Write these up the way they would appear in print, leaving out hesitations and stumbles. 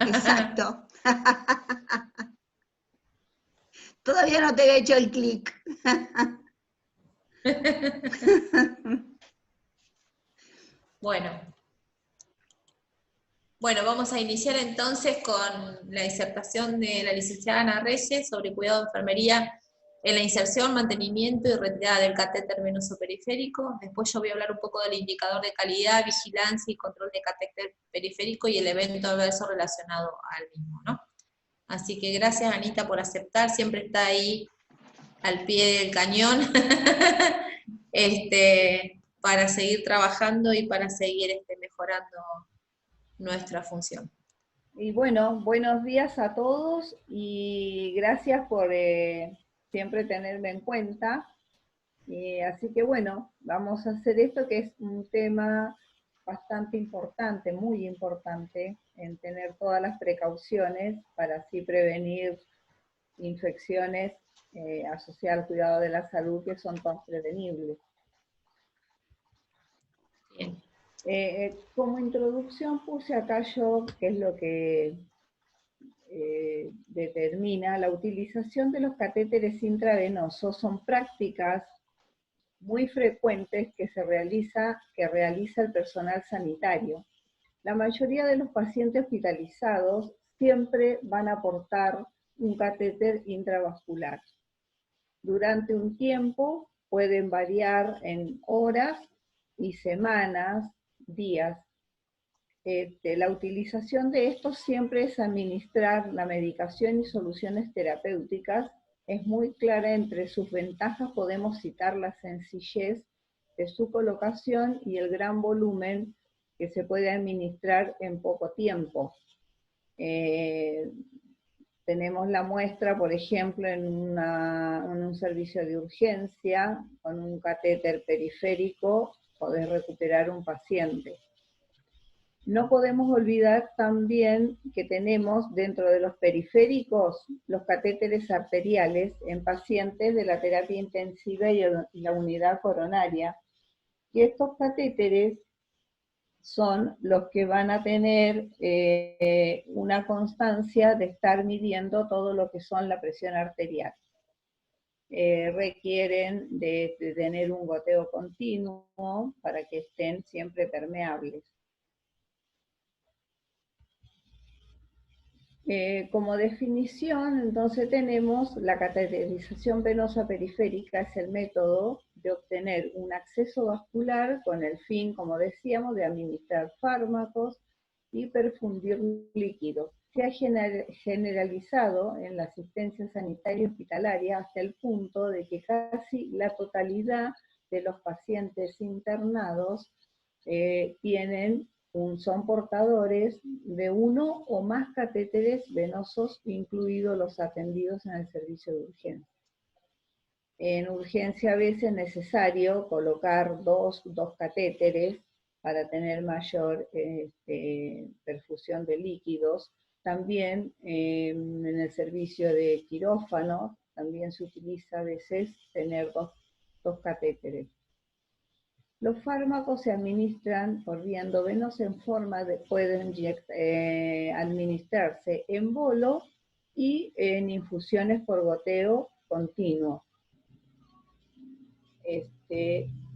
Exacto. Todavía no te he hecho el clic. Bueno, vamos a iniciar entonces con la disertación de la licenciada Ana Reyes sobre cuidado de enfermería en la inserción, mantenimiento y retirada del catéter venoso periférico. Después yo voy a hablar un poco del indicador de calidad, vigilancia y control de catéter periférico y el evento adverso relacionado al mismo, ¿no? Así que gracias, Anita, por aceptar, siempre está ahí al pie del cañón para seguir trabajando y para seguir mejorando nuestra función. Y bueno, buenos días a todos y gracias por siempre tenerme en cuenta. Así que bueno, vamos a hacer esto que es un tema bastante importante, muy importante, en tener todas las precauciones para así prevenir infecciones asociadas al cuidado de la salud que son todas prevenibles. Bien. Como introducción puse acá yo, que es lo que determina la utilización de los catéteres intravenosos, son prácticas muy frecuentes que realiza el personal sanitario. La mayoría de los pacientes hospitalizados siempre van a portar un catéter intravascular. Durante un tiempo pueden variar en horas y semanas, días. La utilización de estos siempre es administrar la medicación y soluciones terapéuticas. Es muy clara entre sus ventajas, podemos citar la sencillez de su colocación y el gran volumen que se puede administrar en poco tiempo. Tenemos la muestra, por ejemplo, en un servicio de urgencia, con un catéter periférico, podés recuperar un paciente. No podemos olvidar también que tenemos dentro de los periféricos los catéteres arteriales en pacientes de la terapia intensiva y la unidad coronaria. Y estos catéteres son los que van a tener una constancia de estar midiendo todo lo que son la presión arterial. Requieren de tener un goteo continuo para que estén siempre permeables. Como definición, entonces tenemos la cateterización venosa periférica, es el método de obtener un acceso vascular con el fin, como decíamos, de administrar fármacos y perfundir líquidos. Se ha generalizado en la asistencia sanitaria hospitalaria hasta el punto de que casi la totalidad de los pacientes internados son portadores de uno o más catéteres venosos, incluidos los atendidos en el servicio de urgencia. En urgencia a veces es necesario colocar dos catéteres para tener mayor perfusión de líquidos. También en el servicio de quirófano también se utiliza a veces tener dos catéteres. Los fármacos se administran por vía endovenosa en forma de, pueden administrarse en bolo y en infusiones por goteo continuo.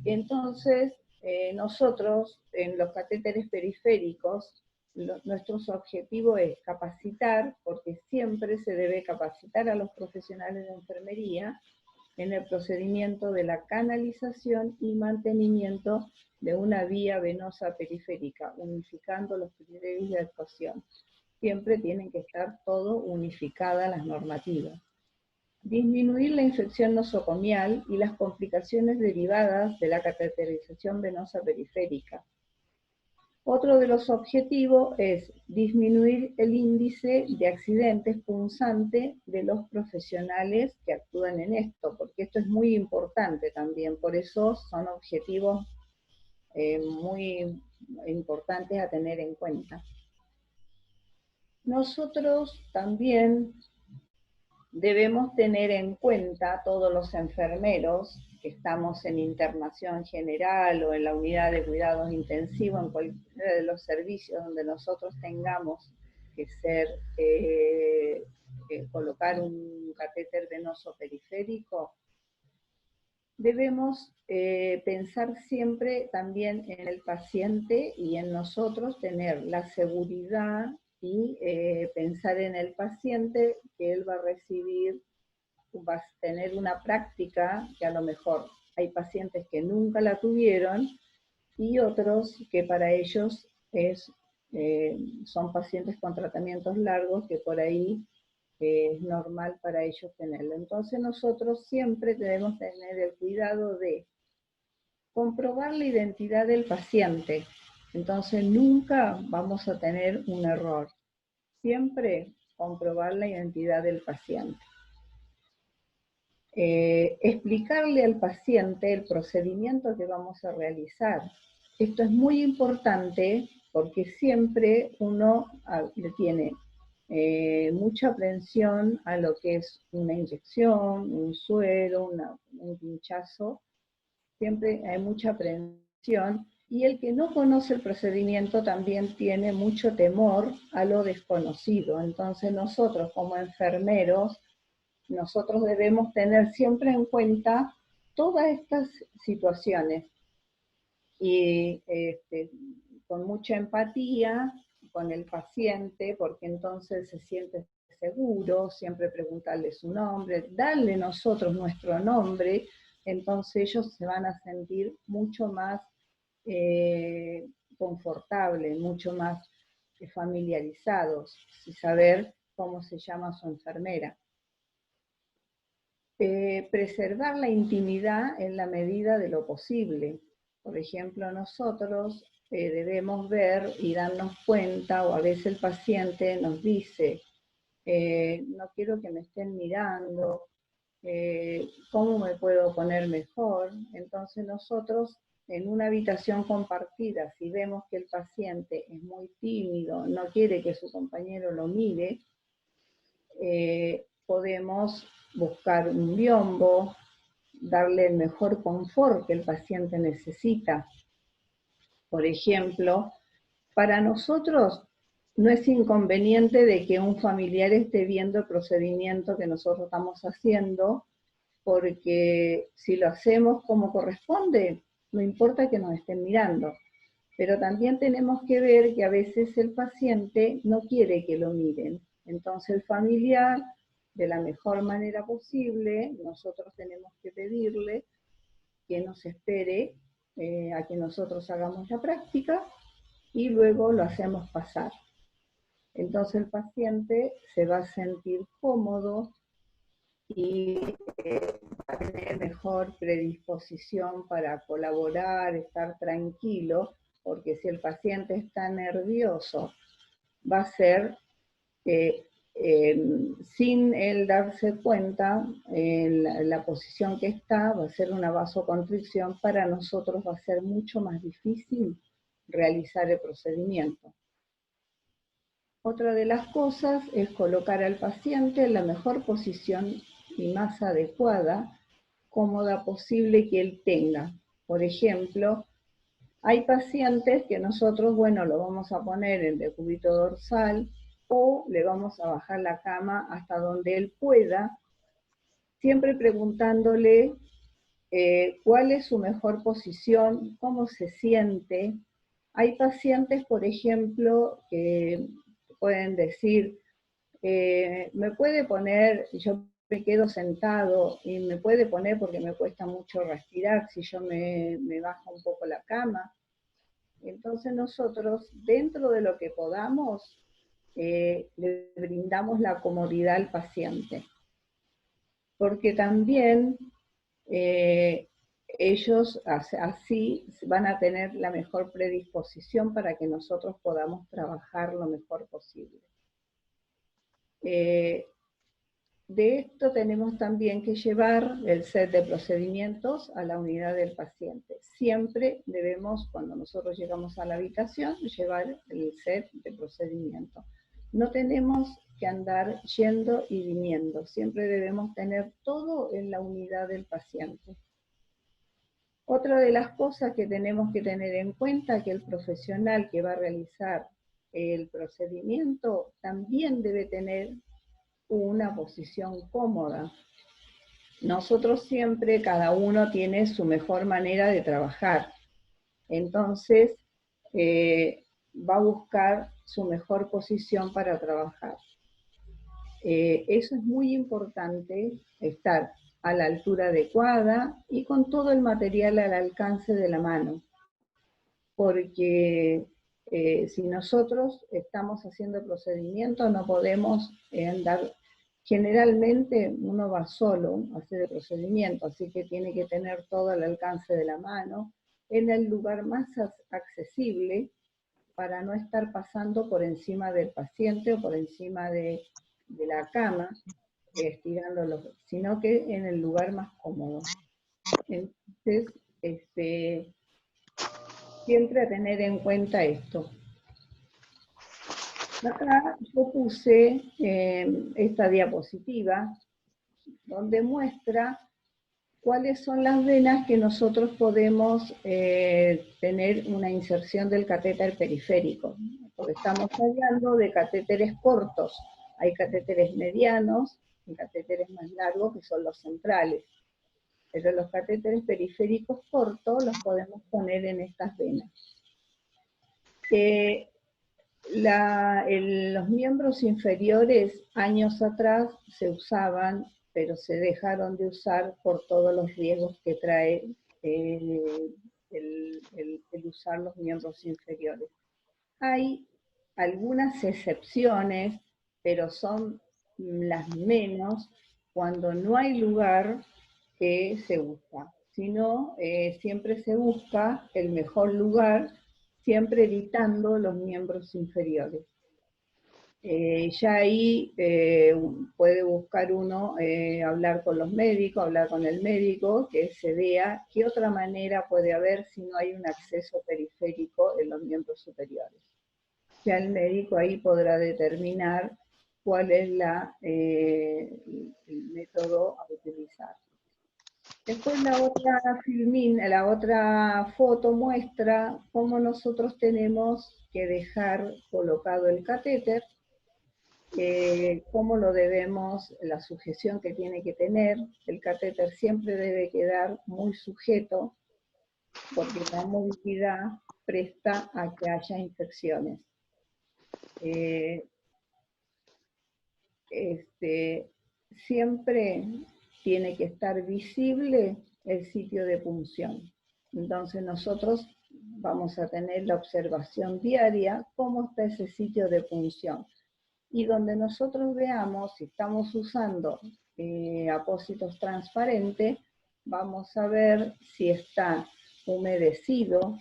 Entonces, nosotros en los catéteres periféricos, nuestro objetivo es capacitar, porque siempre se debe capacitar a los profesionales de enfermería en el procedimiento de la canalización y mantenimiento de una vía venosa periférica, unificando los criterios de actuación. Siempre tienen que estar todo unificadas las normativas. Disminuir la infección nosocomial y las complicaciones derivadas de la cateterización venosa periférica. Otro de los objetivos es disminuir el índice de accidentes punzante de los profesionales que actúan en esto, porque esto es muy importante también, por eso son objetivos muy importantes a tener en cuenta. Nosotros también debemos tener en cuenta, todos los enfermeros que estamos en internación general o en la unidad de cuidados intensivos, en cualquiera de los servicios donde nosotros tengamos que ser colocar un catéter venoso periférico, debemos pensar siempre también en el paciente y en nosotros, tener la seguridad y pensar en el paciente que él va a recibir, va a tener una práctica que a lo mejor hay pacientes que nunca la tuvieron y otros que para ellos son pacientes con tratamientos largos que por ahí es normal para ellos tenerlo. Entonces nosotros siempre debemos tener el cuidado de comprobar la identidad del paciente. Entonces nunca vamos a tener un error. Siempre comprobar la identidad del paciente. Explicarle al paciente el procedimiento que vamos a realizar. Esto es muy importante porque siempre uno le tiene mucha aprensión a lo que es una inyección, un suero, un pinchazo. Siempre hay mucha aprensión y el que no conoce el procedimiento también tiene mucho temor a lo desconocido. Entonces nosotros como enfermeros, nosotros debemos tener siempre en cuenta todas estas situaciones y con mucha empatía con el paciente, porque entonces se siente seguro, siempre preguntarle su nombre, darle nosotros nuestro nombre, entonces ellos se van a sentir mucho más confortables, mucho más familiarizados, y saber cómo se llama su enfermera. Preservar la intimidad en la medida de lo posible. Por ejemplo, nosotros debemos ver y darnos cuenta, o a veces el paciente nos dice, no quiero que me estén mirando, ¿cómo me puedo poner mejor? Entonces nosotros en una habitación compartida, si vemos que el paciente es muy tímido, no quiere que su compañero lo mire, podemos buscar un biombo, darle el mejor confort que el paciente necesita. Por ejemplo, para nosotros no es inconveniente de que un familiar esté viendo el procedimiento que nosotros estamos haciendo, porque si lo hacemos como corresponde, no importa que nos estén mirando. Pero también tenemos que ver que a veces el paciente no quiere que lo miren. Entonces el familiar, de la mejor manera posible, nosotros tenemos que pedirle que nos espere a que nosotros hagamos la práctica y luego lo hacemos pasar. Entonces el paciente se va a sentir cómodo y va a tener mejor predisposición para colaborar, estar tranquilo, porque si el paciente está nervioso, va a ser, sin él darse cuenta, en la posición que está, va a ser una vasoconstricción, para nosotros va a ser mucho más difícil realizar el procedimiento. Otra de las cosas es colocar al paciente en la mejor posición y más adecuada, cómoda posible que él tenga. Por ejemplo, hay pacientes que nosotros, bueno, lo vamos a poner en decúbito dorsal o le vamos a bajar la cama hasta donde él pueda, siempre preguntándole cuál es su mejor posición, cómo se siente. Hay pacientes, por ejemplo, que pueden decir, me puede poner, yo me quedo sentado y me puede poner porque me cuesta mucho respirar si yo me bajo un poco la cama. Entonces nosotros, dentro de lo que podamos, le brindamos la comodidad al paciente. Porque también ellos así van a tener la mejor predisposición para que nosotros podamos trabajar lo mejor posible. De esto tenemos también que llevar el set de procedimientos a la unidad del paciente. Siempre debemos, cuando nosotros llegamos a la habitación, llevar el set de procedimiento. No tenemos que andar yendo y viniendo, siempre debemos tener todo en la unidad del paciente. Otra de las cosas que tenemos que tener en cuenta es que el profesional que va a realizar el procedimiento también debe tener una posición cómoda. Nosotros siempre, cada uno tiene su mejor manera de trabajar. Entonces, va a buscar su mejor posición para trabajar. Eso es muy importante, estar a la altura adecuada y con todo el material al alcance de la mano. Porque si nosotros estamos haciendo procedimientos, no podemos andar. Generalmente uno va solo a hacer el procedimiento, así que tiene que tener todo al alcance de la mano, en el lugar más accesible, para no estar pasando por encima del paciente o por encima de la cama, estirándolo, sino que en el lugar más cómodo. Entonces, siempre a tener en cuenta esto. Acá yo puse esta diapositiva donde muestra cuáles son las venas que nosotros podemos tener una inserción del catéter periférico. Porque estamos hablando de catéteres cortos. Hay catéteres medianos y catéteres más largos que son los centrales. Pero los catéteres periféricos cortos los podemos poner en estas venas. Los miembros inferiores años atrás se usaban, pero se dejaron de usar por todos los riesgos que trae el usar los miembros inferiores. Hay algunas excepciones, pero son las menos cuando no hay lugar que se usa, sino siempre se busca el mejor lugar, siempre evitando los miembros inferiores. Ya ahí puede buscar uno, hablar con los médicos, hablar con el médico, que se vea qué otra manera puede haber si no hay un acceso periférico en los miembros superiores. Ya el médico ahí podrá determinar cuál es el método a utilizar. Después la otra foto muestra cómo nosotros tenemos que dejar colocado el catéter, cómo lo debemos, la sujeción que tiene que tener. El catéter siempre debe quedar muy sujeto, porque la movilidad presta a que haya infecciones. Siempre tiene que estar visible el sitio de punción. Entonces nosotros vamos a tener la observación diaria, cómo está ese sitio de punción. Y donde nosotros veamos si estamos usando apósitos transparentes, vamos a ver si está humedecido,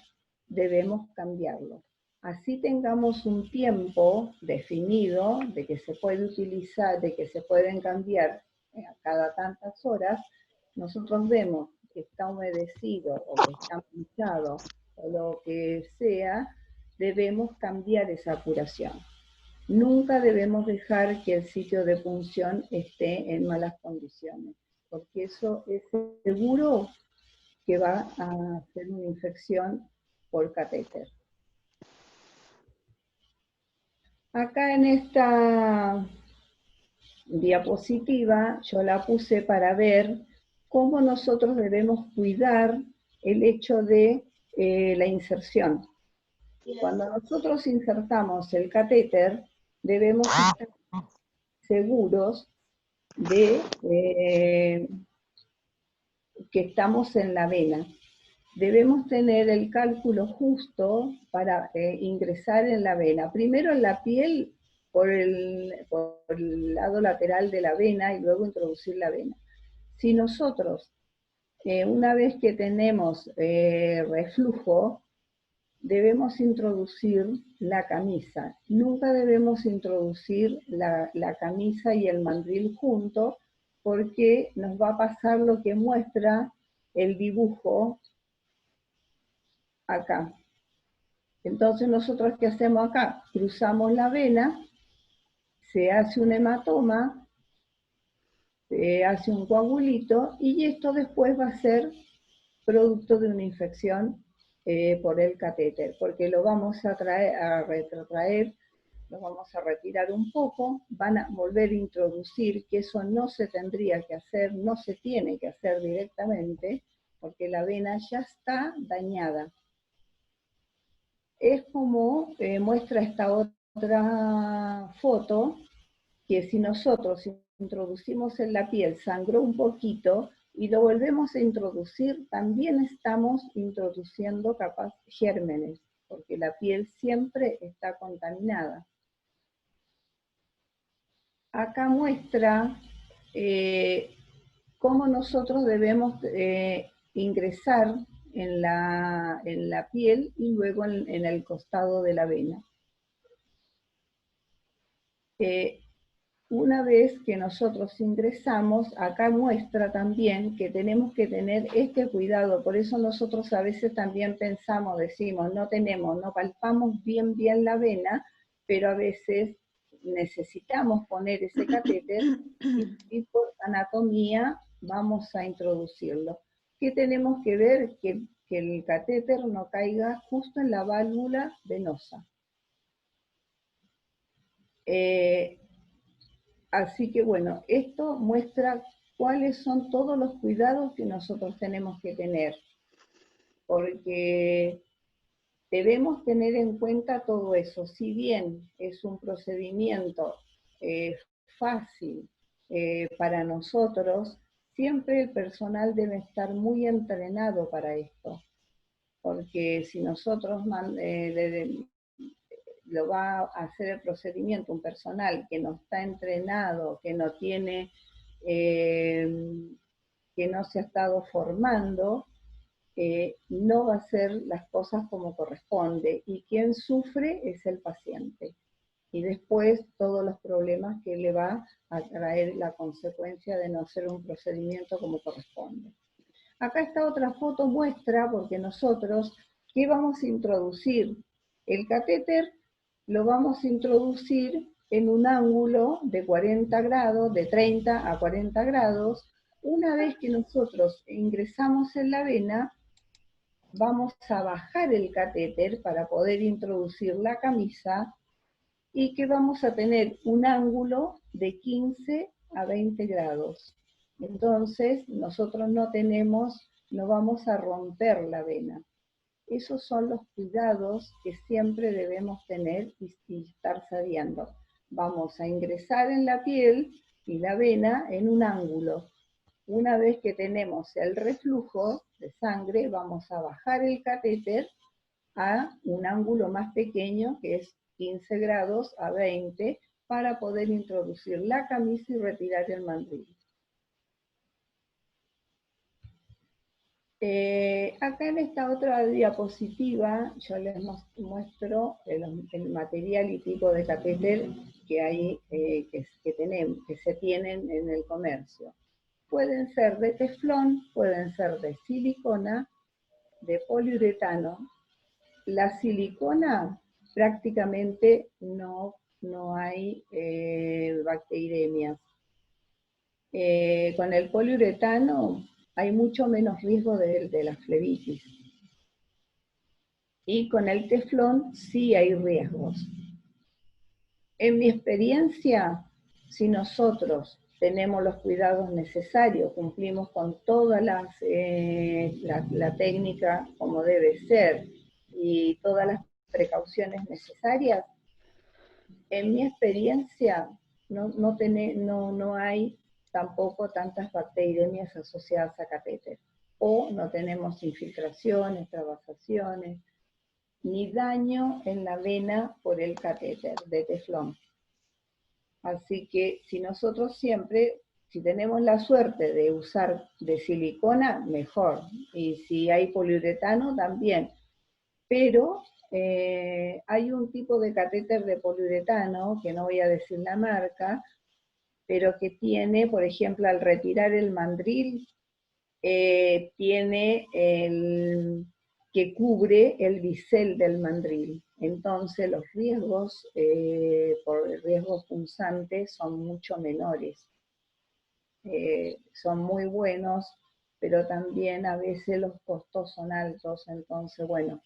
debemos cambiarlo. Así tengamos un tiempo definido de que se puede utilizar, de que se pueden cambiar a cada tantas horas, nosotros vemos que está humedecido o que está manchado o lo que sea, debemos cambiar esa curación. Nunca debemos dejar que el sitio de punción esté en malas condiciones, porque eso es seguro que va a hacer una infección por catéter. Acá en esta diapositiva yo la puse para ver cómo nosotros debemos cuidar el hecho de la inserción. Cuando nosotros insertamos el catéter, debemos estar seguros de que estamos en la vena. Debemos tener el cálculo justo para ingresar en la vena. Primero en la piel, por el lado lateral de la vena, y luego introducir la vena. Si nosotros, una vez que tenemos reflujo, debemos introducir la camisa. Nunca debemos introducir la camisa y el mandril juntos, porque nos va a pasar lo que muestra el dibujo acá. Entonces nosotros, ¿qué hacemos acá? Cruzamos la vena, se hace un hematoma, se hace un coagulito, y esto después va a ser producto de una infección por el catéter, porque lo vamos a retrotraer los vamos a retirar un poco, van a volver a introducir, que eso no se tendría que hacer, no se tiene que hacer directamente, porque la vena ya está dañada. Es como muestra esta otra foto, que si nosotros introducimos en la piel, sangró un poquito, y lo volvemos a introducir, también estamos introduciendo capaz gérmenes, porque la piel siempre está contaminada. Acá muestra cómo nosotros debemos ingresar en la piel y luego en el costado de la vena. Una vez que nosotros ingresamos, acá muestra también que tenemos que tener este cuidado, por eso nosotros a veces también pensamos, decimos, no palpamos bien la vena, pero a veces necesitamos poner ese catéter y por anatomía vamos a introducirlo. ¿Qué tenemos que ver? Que el catéter no caiga justo en la válvula venosa. Así que bueno, esto muestra cuáles son todos los cuidados que nosotros tenemos que tener, porque debemos tener en cuenta todo eso. Si bien es un procedimiento fácil para nosotros, siempre el personal debe estar muy entrenado para esto, porque si nosotros lo va a hacer el procedimiento un personal que no está entrenado, que no tiene, que no se ha estado formando, no va a hacer las cosas como corresponde, y quien sufre es el paciente. Y después todos los problemas que le va a traer la consecuencia de no hacer un procedimiento como corresponde. Acá está otra foto muestra, porque nosotros, ¿qué vamos a introducir? El catéter lo vamos a introducir en un ángulo de 40 grados, de 30 a 40 grados. Una vez que nosotros ingresamos en la vena, vamos a bajar el catéter para poder introducir la camisa, y que vamos a tener un ángulo de 15 a 20 grados. Entonces, nosotros no vamos a romper la vena. Esos son los cuidados que siempre debemos tener y estar sabiendo. Vamos a ingresar en la piel y la vena en un ángulo. Una vez que tenemos el reflujo de sangre, vamos a bajar el catéter a un ángulo más pequeño, que es 15 grados a 20, para poder introducir la camisa y retirar el mandril. Acá en esta otra diapositiva yo les muestro el material y tipo de catéter que hay, que se tienen en el comercio. Pueden ser de teflón, pueden ser de silicona, de poliuretano. La silicona prácticamente no hay bacteriemias. Con el poliuretano hay mucho menos riesgo de la flebitis. Y con el teflón sí hay riesgos. En mi experiencia, si nosotros tenemos los cuidados necesarios, cumplimos con toda la técnica como debe ser y todas las precauciones necesarias, en mi experiencia no hay tampoco tantas bacteriemias asociadas a catéter, o no tenemos infiltraciones, travasaciones, ni daño en la vena por el catéter de teflón. Así que si nosotros siempre, si tenemos la suerte de usar de silicona, mejor, y si hay poliuretano también, pero hay un tipo de catéter de poliuretano, que no voy a decir la marca, pero que tiene, por ejemplo, al retirar el mandril, tiene que cubre el bisel del mandril. Entonces los riesgos, por riesgos punzantes, son mucho menores. Son muy buenos, pero también a veces los costos son altos, entonces bueno,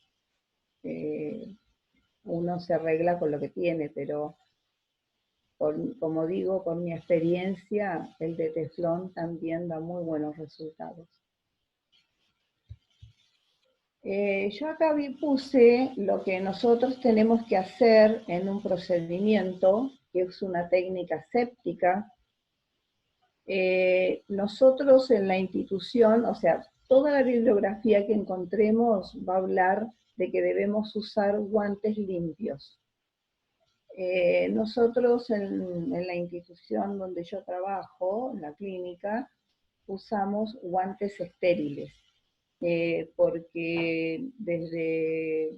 uno se arregla con lo que tiene, pero como digo, por mi experiencia, el de teflón también da muy buenos resultados. Yo acá puse lo que nosotros tenemos que hacer en un procedimiento, que es una técnica séptica. Nosotros en la institución, o sea, toda la bibliografía que encontremos va a hablar de que debemos usar guantes limpios. Nosotros en la institución donde yo trabajo, en la clínica, usamos guantes estériles, porque desde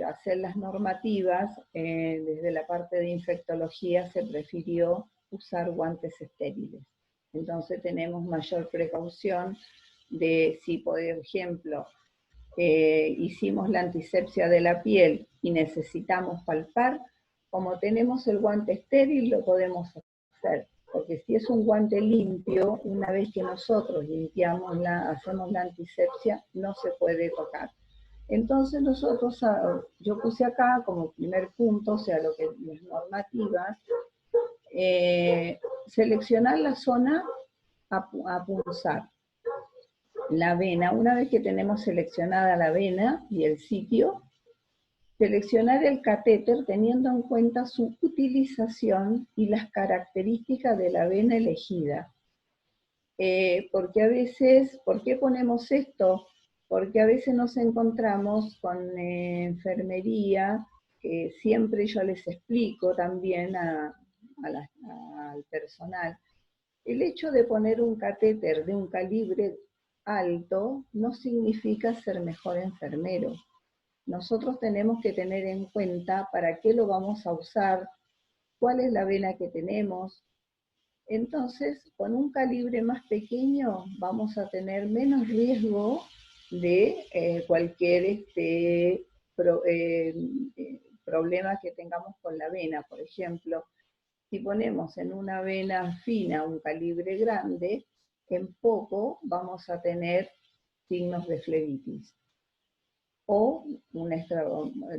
hacer las normativas, desde la parte de infectología se prefirió usar guantes estériles. Entonces tenemos mayor precaución de si, por ejemplo, hicimos la antisepsia de la piel y necesitamos palpar, como tenemos el guante estéril lo podemos hacer, porque si es un guante limpio, una vez que nosotros limpiamos, hacemos la antisepsia, no se puede tocar. Entonces nosotros, yo puse acá como primer punto, o sea, lo que las normativas, seleccionar la zona a punzar. La vena, una vez que tenemos seleccionada la vena y el sitio, seleccionar el catéter teniendo en cuenta su utilización y las características de la vena elegida. Porque a veces, ¿por qué ponemos esto? Porque a veces nos encontramos con enfermería, que siempre yo les explico también al personal. El hecho de poner un catéter de un calibre alto no significa ser mejor enfermero. Nosotros tenemos que tener en cuenta para qué lo vamos a usar, cuál es la vena que tenemos. Entonces, con un calibre más pequeño vamos a tener menos riesgo de cualquier problema que tengamos con la vena. Por ejemplo, si ponemos en una vena fina un calibre grande, en poco vamos a tener signos de flebitis o un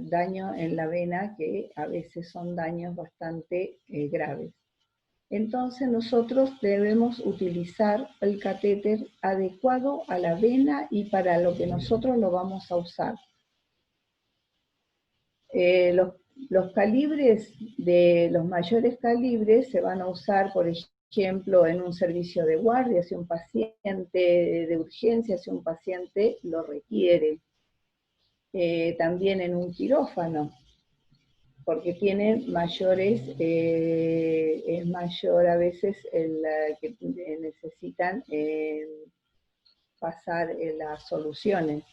daño en la vena, que a veces son daños bastante graves. Entonces nosotros debemos utilizar el catéter adecuado a la vena y para lo que nosotros lo vamos a usar. Los calibres de los mayores calibres se van a usar, por ejemplo, en un servicio de guardia, si un paciente de urgencia, si un paciente lo requiere. También en un quirófano, porque tiene mayores, es mayor a veces el que necesitan pasar las soluciones.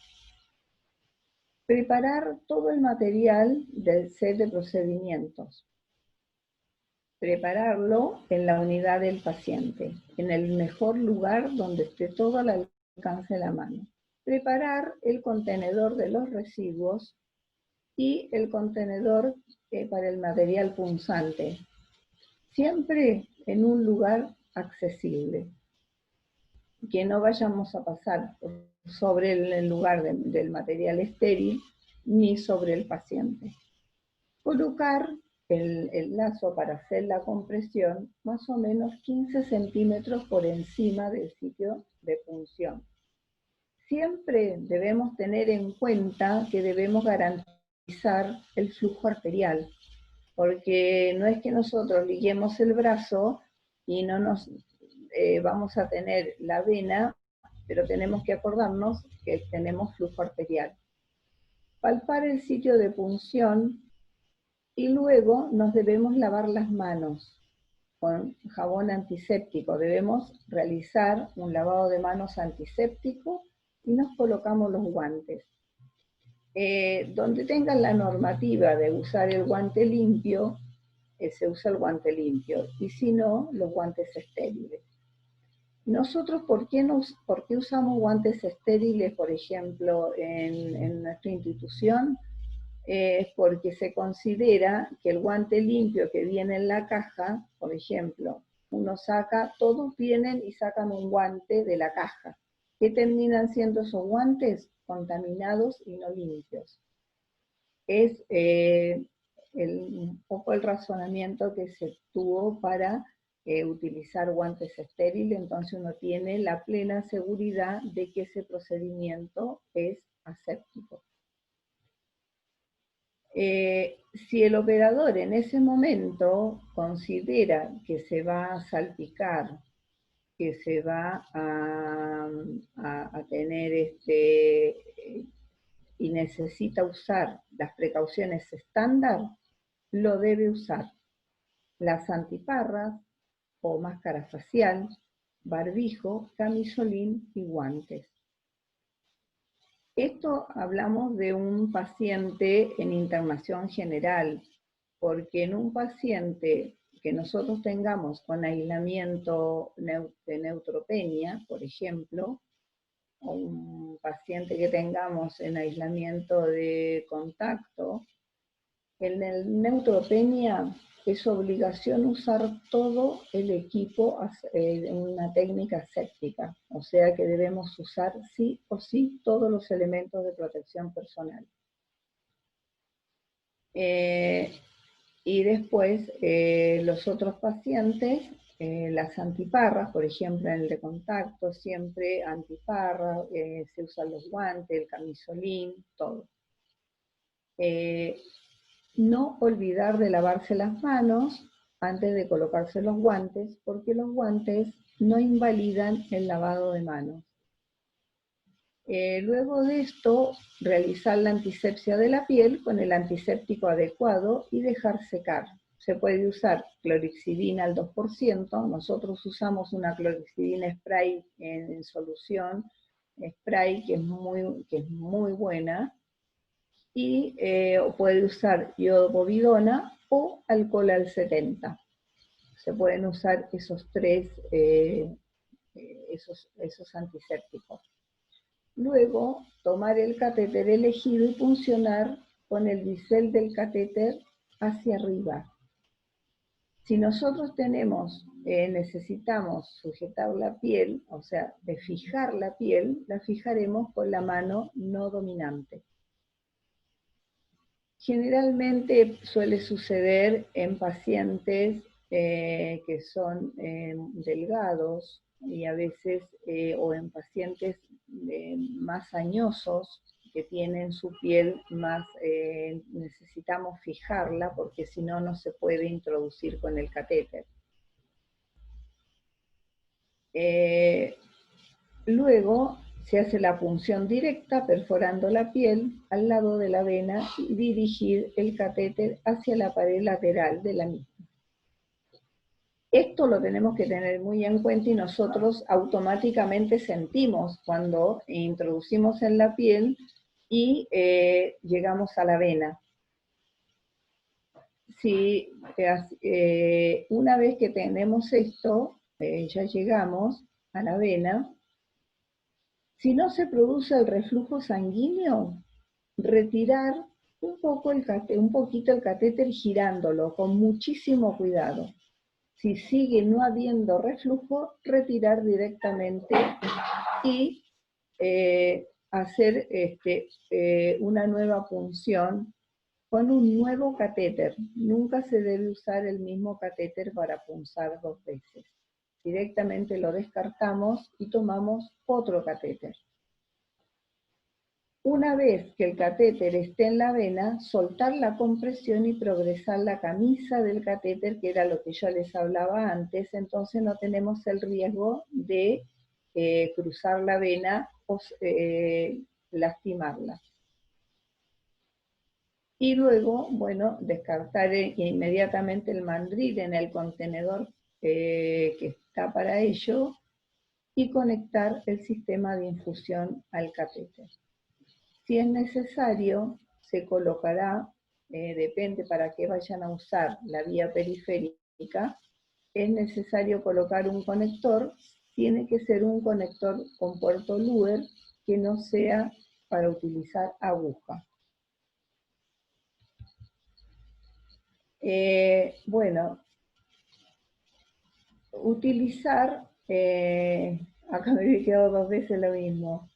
Preparar todo el material del set de procedimientos. Prepararlo en la unidad del paciente, en el mejor lugar donde esté todo al alcance de la mano. Preparar el contenedor de los residuos y el contenedor para el material punzante. Siempre en un lugar accesible. Que no vayamos a pasar sobre el lugar del material estéril ni sobre el paciente. Colocar el lazo para hacer la compresión más o menos 15 centímetros por encima del sitio de punción. Siempre debemos tener en cuenta que debemos garantizar el flujo arterial, porque no es que nosotros liguemos el brazo y no nos vamos a tener la vena, pero tenemos que acordarnos que tenemos flujo arterial. Palpar el sitio de punción y luego nos debemos lavar las manos con jabón antiséptico. Debemos realizar un lavado de manos antiséptico y nos colocamos los guantes. Donde tengan la normativa de usar el guante limpio, se usa el guante limpio, y si no, los guantes estériles. Nosotros, ¿por qué usamos guantes estériles, por ejemplo, en nuestra institución? Es porque se considera que el guante limpio que viene en la caja, por ejemplo, uno saca, todos vienen y sacan un guante de la caja. ¿Qué terminan siendo esos guantes? Contaminados y no limpios. un poco el razonamiento que se tuvo para utilizar guantes estériles, entonces uno tiene la plena seguridad de que ese procedimiento es aséptico. Si el operador en ese momento considera que se va a salpicar, que se va a tener y necesita usar las precauciones estándar, lo debe usar. Las antiparras o máscara facial, barbijo, camisolín y guantes. Esto hablamos de un paciente en internación general, porque en un paciente que nosotros tengamos con aislamiento de neutropenia, por ejemplo, o un paciente que tengamos en aislamiento de contacto, en el neutropenia es obligación usar todo el equipo en una técnica aséptica, o sea que debemos usar sí o sí todos los elementos de protección personal. Y después los otros pacientes, las antiparras, por ejemplo en el de contacto, siempre antiparras, se usan los guantes, el camisolín, todo. No olvidar de lavarse las manos antes de colocarse los guantes, porque los guantes no invalidan el lavado de manos. Luego de esto, realizar la antisepsia de la piel con el antiséptico adecuado y dejar secar. Se puede usar clorexidina al 2%, nosotros usamos una clorexidina spray en solución, spray que es muy buena, y puede usar iodopovidona o alcohol al 70. Se pueden usar esos tres, esos antisépticos. Luego, tomar el catéter elegido y puncionar con el bisel del catéter hacia arriba. Si nosotros necesitamos sujetar la piel, o sea, de fijar la piel, la fijaremos con la mano no dominante. Generalmente suele suceder en pacientes que son delgados y a veces, o en pacientes más añosos que tienen su piel más, necesitamos fijarla porque si no, no se puede introducir con el catéter. Luego se hace la punción directa perforando la piel al lado de la vena y dirigir el catéter hacia la pared lateral de la misma. Esto lo tenemos que tener muy en cuenta y nosotros automáticamente sentimos cuando introducimos en la piel y llegamos a la vena. Si una vez que tenemos esto, ya llegamos a la vena. Si no se produce el reflujo sanguíneo, retirar un poquito el catéter girándolo con muchísimo cuidado. Si sigue no habiendo reflujo, retirar directamente y hacer una nueva punción con un nuevo catéter. Nunca se debe usar el mismo catéter para punzar 2 veces. Directamente lo descartamos y tomamos otro catéter. Una vez que el catéter esté en la vena, soltar la compresión y progresar la camisa del catéter, que era lo que yo les hablaba antes, entonces no tenemos el riesgo de cruzar la vena o lastimarla. Y luego, bueno, descartar inmediatamente el mandril en el contenedor que está para ello y conectar el sistema de infusión al catéter. Si es necesario, se colocará, depende para qué vayan a usar la vía periférica, es necesario colocar un conector, tiene que ser un conector con puerto Luer que no sea para utilizar aguja. Bueno, utilizar, acá me he quedado 2 veces lo mismo.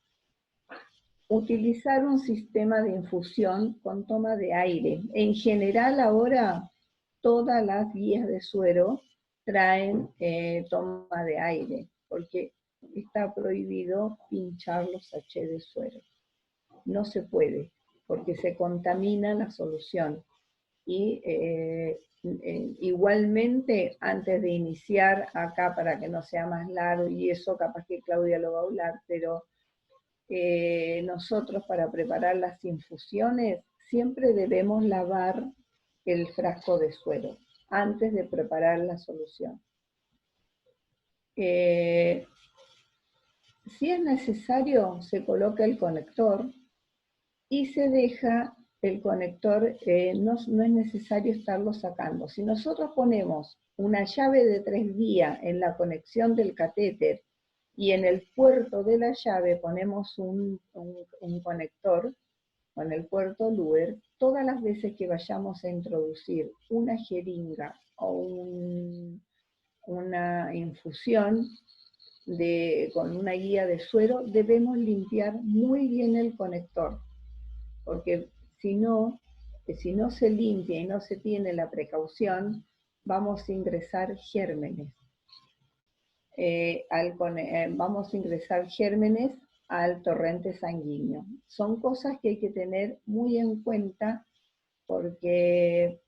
utilizar un sistema de infusión con toma de aire. En general ahora todas las guías de suero traen toma de aire, porque está prohibido pinchar los sachets de suero. No se puede, porque se contamina la solución. Y igualmente, antes de iniciar acá, para que no sea más largo, y eso capaz que Claudia lo va a hablar, pero nosotros para preparar las infusiones siempre debemos lavar el frasco de suero antes de preparar la solución. Si es necesario, se coloca el conector y se deja el conector, no es necesario estarlo sacando. Si nosotros ponemos una llave de 3 vías en la conexión del catéter y en el puerto de la llave ponemos un conector con el puerto Luer, todas las veces que vayamos a introducir una jeringa o una infusión con una guía de suero, debemos limpiar muy bien el conector, porque si no se limpia y no se tiene la precaución, vamos a ingresar gérmenes. Vamos a ingresar gérmenes al torrente sanguíneo. Son cosas que hay que tener muy en cuenta porque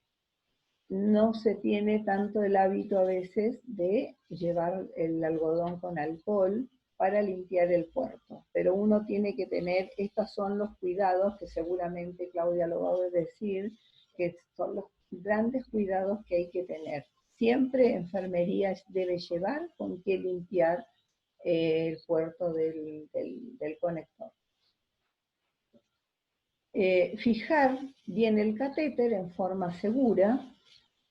no se tiene tanto el hábito a veces de llevar el algodón con alcohol para limpiar el puerto. Pero uno tiene que tener, estos son los cuidados que seguramente Claudia lo va a decir, que son los grandes cuidados que hay que tener. Siempre enfermería debe llevar con qué limpiar el puerto del conector. Fijar bien el catéter en forma segura,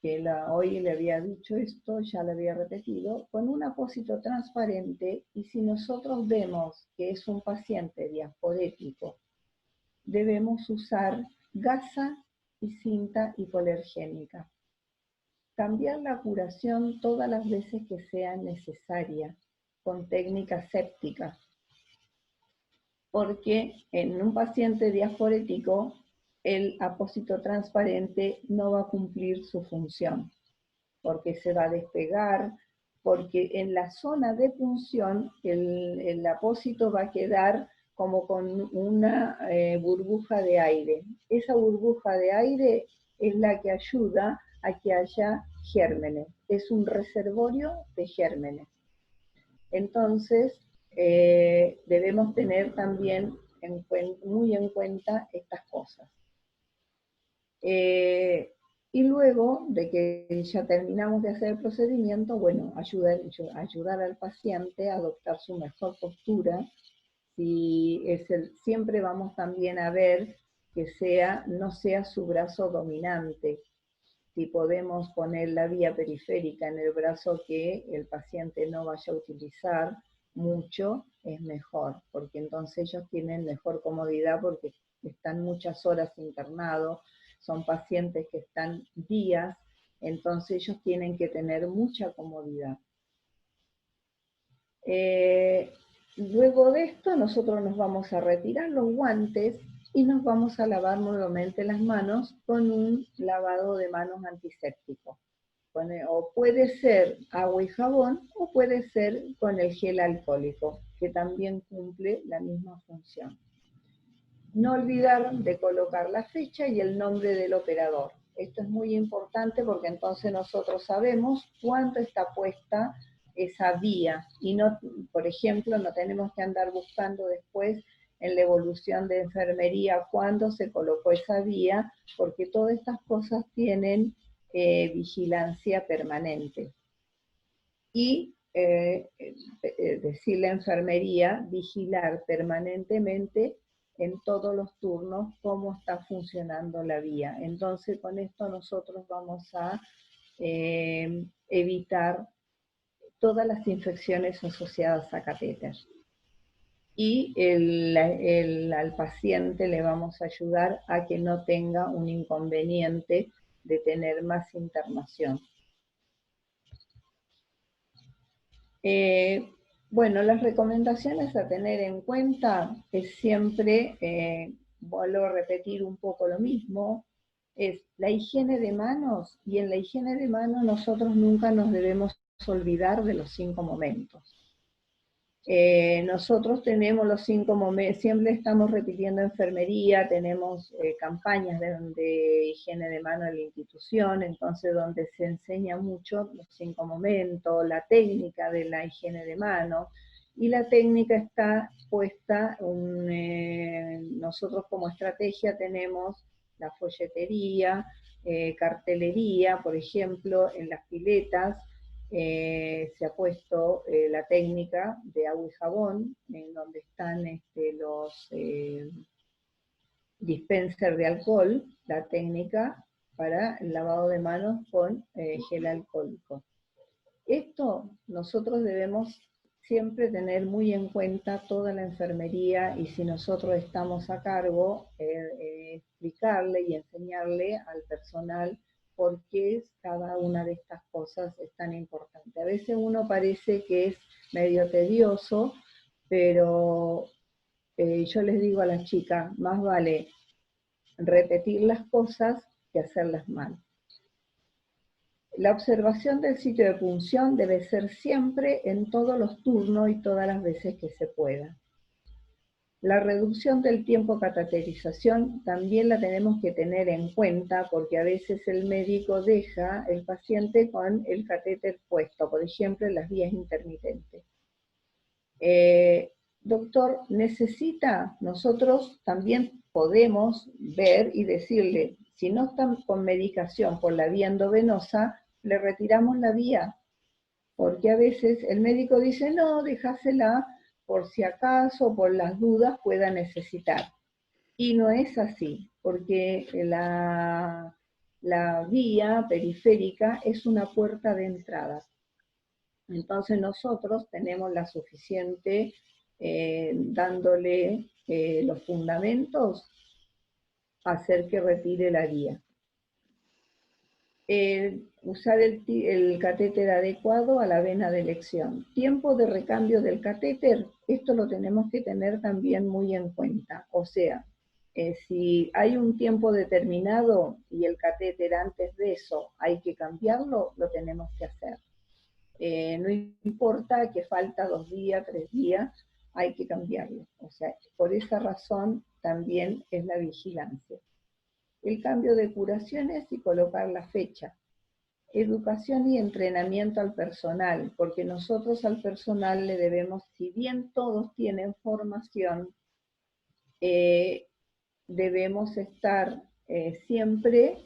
que hoy le había dicho esto, ya le había repetido, con un apósito transparente, y si nosotros vemos que es un paciente diaforético, debemos usar gasa y cinta hipoalergénica. Cambiar la curación todas las veces que sea necesaria, con técnica séptica, porque en un paciente diaforético el apósito transparente no va a cumplir su función, porque se va a despegar, porque en la zona de punción el apósito va a quedar como con una burbuja de aire. Esa burbuja de aire es la que ayuda a que haya gérmenes, es un reservorio de gérmenes. Entonces, debemos tener también muy en cuenta estas cosas. Y luego de que ya terminamos de hacer el procedimiento, bueno, ayudar al paciente a adoptar su mejor postura. Siempre vamos también a ver que no sea su brazo dominante. Si podemos poner la vía periférica en el brazo que el paciente no vaya a utilizar mucho, es mejor, porque entonces ellos tienen mejor comodidad porque están muchas horas internados, son pacientes que están días, entonces ellos tienen que tener mucha comodidad. Luego de esto nosotros nos vamos a retirar los guantes y nos vamos a lavar nuevamente las manos con un lavado de manos antiséptico. O puede ser agua y jabón, o puede ser con el gel alcohólico, que también cumple la misma función. No olvidar de colocar la fecha y el nombre del operador. Esto es muy importante porque entonces nosotros sabemos cuánto está puesta esa vía y no, por ejemplo, no tenemos que andar buscando después en la evolución de enfermería cuándo se colocó esa vía, porque todas estas cosas tienen vigilancia permanente. Y decirle a enfermería, vigilar permanentemente en todos los turnos cómo está funcionando la vía. Entonces con esto nosotros vamos a evitar todas las infecciones asociadas a catéter. Y al paciente le vamos a ayudar a que no tenga un inconveniente de tener más internación. Bueno, las recomendaciones a tener en cuenta es siempre, vuelvo a repetir un poco lo mismo, es la higiene de manos, y en la higiene de manos nosotros nunca nos debemos olvidar de los 5 momentos. Nosotros tenemos los 5 momentos, siempre estamos repitiendo enfermería, tenemos campañas de higiene de mano en la institución, entonces donde se enseña mucho los 5 momentos, la técnica de la higiene de mano, y la técnica está puesta, nosotros como estrategia tenemos la folletería, cartelería, por ejemplo, en las piletas, se ha puesto la técnica de agua y jabón, en donde están los dispensers de alcohol, la técnica para el lavado de manos con gel alcohólico. Esto nosotros debemos siempre tener muy en cuenta toda la enfermería, y si nosotros estamos a cargo, explicarle y enseñarle al personal por qué cada una de estas cosas es tan importante. A veces uno parece que es medio tedioso, pero yo les digo a las chicas, más vale repetir las cosas que hacerlas mal. La observación del sitio de punción debe ser siempre en todos los turnos y todas las veces que se pueda. La reducción del tiempo de cateterización también la tenemos que tener en cuenta, porque a veces el médico deja el paciente con el catéter puesto, por ejemplo, en las vías intermitentes. Doctor, necesita, nosotros también podemos ver y decirle, si no están con medicación por la vía endovenosa, le retiramos la vía, porque a veces el médico dice, no, dejásela por si acaso, por las dudas pueda necesitar. Y no es así, porque la vía periférica es una puerta de entrada. Entonces nosotros tenemos la suficiente, dándole los fundamentos, hacer que retire la vía. Usar el catéter adecuado a la vena de elección. Tiempo de recambio del catéter, esto lo tenemos que tener también muy en cuenta. O sea, si hay un tiempo determinado y el catéter antes de eso hay que cambiarlo, lo tenemos que hacer. No importa que falta 2 días, 3 días, hay que cambiarlo. O sea, por esa razón también es la vigilancia. El cambio de curaciones y colocar la fecha. Educación y entrenamiento al personal, porque nosotros al personal le debemos, si bien todos tienen formación, debemos estar siempre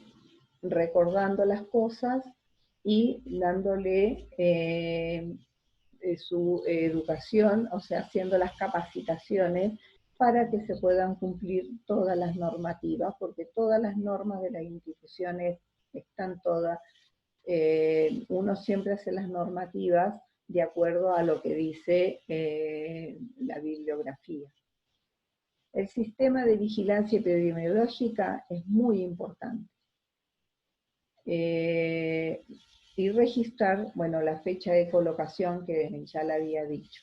recordando las cosas y dándole su educación, o sea, haciendo las capacitaciones para que se puedan cumplir todas las normativas, porque todas las normas de las instituciones están todas, uno siempre hace las normativas de acuerdo a lo que dice la bibliografía. El sistema de vigilancia epidemiológica es muy importante. Y registrar, bueno, la fecha de colocación que ya la había dicho.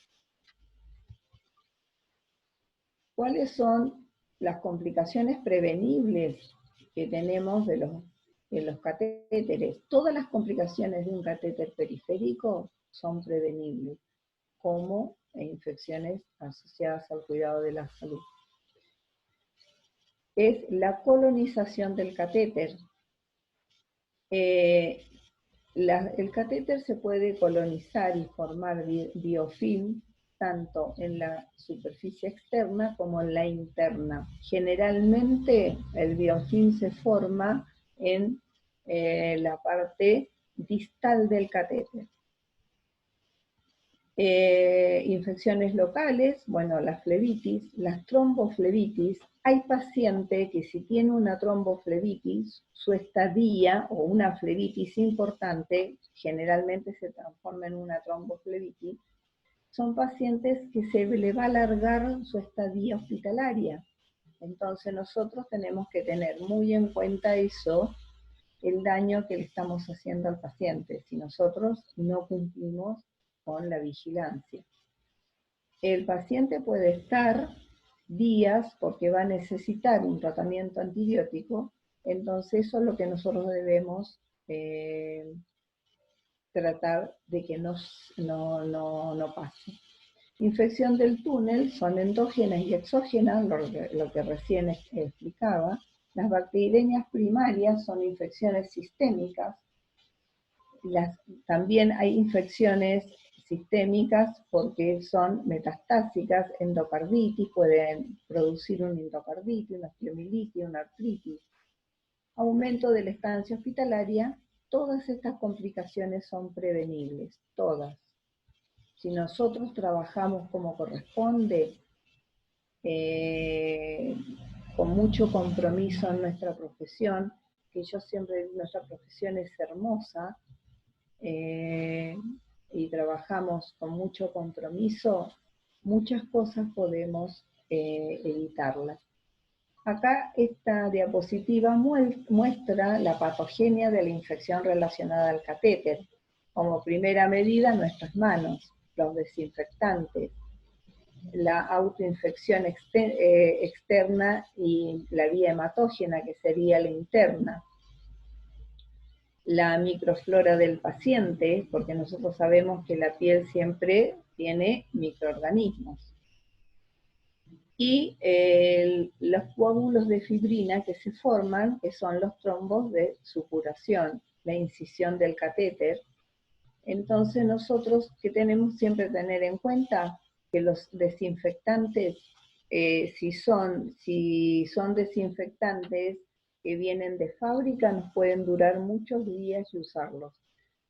¿Cuáles son las complicaciones prevenibles que tenemos de los catéteres? Todas las complicaciones de un catéter periférico son prevenibles, como infecciones asociadas al cuidado de la salud. Es la colonización del catéter. El catéter se puede colonizar y formar biofilm tanto en la superficie externa como en la interna. Generalmente el biofilm se forma en la parte distal del catéter. Infecciones locales, bueno, la flebitis, las tromboflebitis. Hay paciente que si tiene una tromboflebitis, su estadía o una flebitis importante, generalmente se transforma en una tromboflebitis, son pacientes que se le va a alargar su estadía hospitalaria. Entonces nosotros tenemos que tener muy en cuenta eso, el daño que le estamos haciendo al paciente, si nosotros no cumplimos con la vigilancia. el paciente puede estar días porque va a necesitar un tratamiento antibiótico, entonces eso es lo que nosotros debemos tratar de que no pase. Infección del túnel son endógenas y exógenas, lo que recién explicaba. Las bacterias primarias son infecciones sistémicas. También hay infecciones sistémicas porque son metastásicas, endocarditis, pueden producir una endocarditis, una osteomielitis, una artritis. Aumento de la estancia hospitalaria, todas estas complicaciones son prevenibles, todas. Si nosotros trabajamos como corresponde, con mucho compromiso en nuestra profesión, que yo siempre digo, nuestra profesión es hermosa, y trabajamos con mucho compromiso, muchas cosas podemos evitarlas. Acá esta diapositiva muestra la patogenia de la infección relacionada al catéter. Como primera medida, nuestras manos, los desinfectantes, la autoinfección externa y la vía hematógena, que sería la interna. La microflora del paciente, porque nosotros sabemos que la piel siempre tiene microorganismos. Y los coágulos de fibrina que se forman, que son los trombos de supuración, la incisión del catéter. Entonces nosotros, ¿qué tenemos siempre tener en cuenta? Que los desinfectantes, si son desinfectantes que vienen de fábrica, nos pueden durar muchos días y usarlos.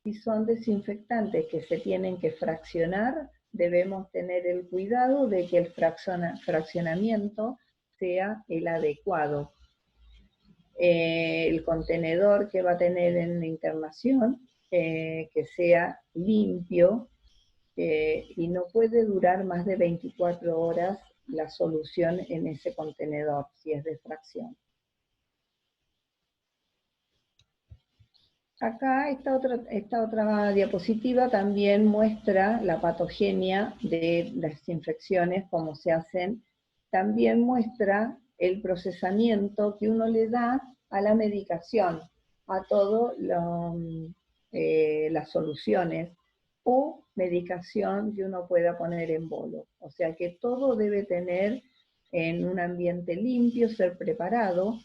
Si son desinfectantes que se tienen que fraccionar, debemos tener el cuidado de que el fraccionamiento sea el adecuado. El contenedor que va a tener en la internación, que sea limpio, y no puede durar más de 24 horas la solución en ese contenedor, si es de fracción. Acá esta otra diapositiva también muestra la patogenia de las infecciones, cómo se hacen. También muestra el procesamiento que uno le da a la medicación, a todas las soluciones o medicación que uno pueda poner en bolo. O sea que todo debe tener en un ambiente limpio, ser preparado,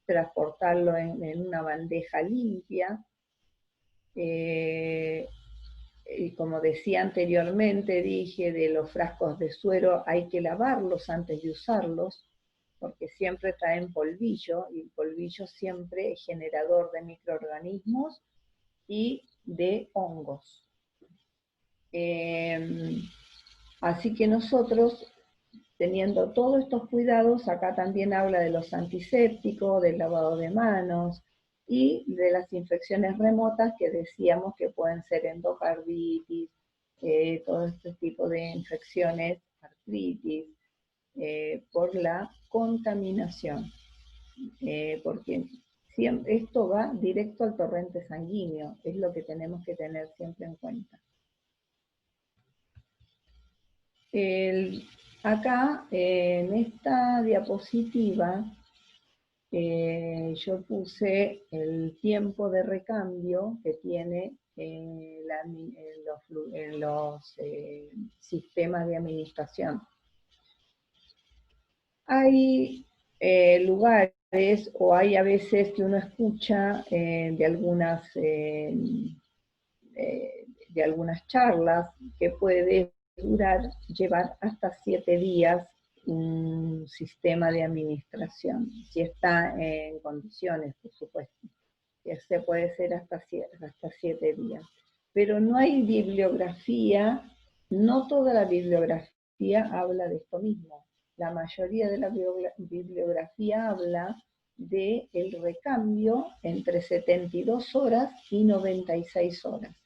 transportarlo en una bandeja limpia. Y como decía anteriormente, dije de los frascos de suero, hay que lavarlos antes de usarlos, porque siempre traen polvillo, y el polvillo siempre es generador de microorganismos y de hongos. Así que nosotros, teniendo todos estos cuidados, acá también habla de los antisépticos, del lavado de manos, y de las infecciones remotas que decíamos que pueden ser endocarditis, todo este tipo de infecciones, artritis, por la contaminación, porque esto va directo al torrente sanguíneo, es lo que tenemos que tener siempre en cuenta. Acá, en esta diapositiva, yo puse el tiempo de recambio que tiene en los sistemas de administración. Hay lugares, o hay a veces que uno escucha de algunas charlas que puede llevar hasta 7 días un sistema de administración, si está en condiciones, por supuesto. Se puede ser hasta 7 días. Pero no hay bibliografía, no toda la bibliografía habla de esto mismo. La mayoría de la bibliografía habla del recambio entre 72 horas y 96 horas.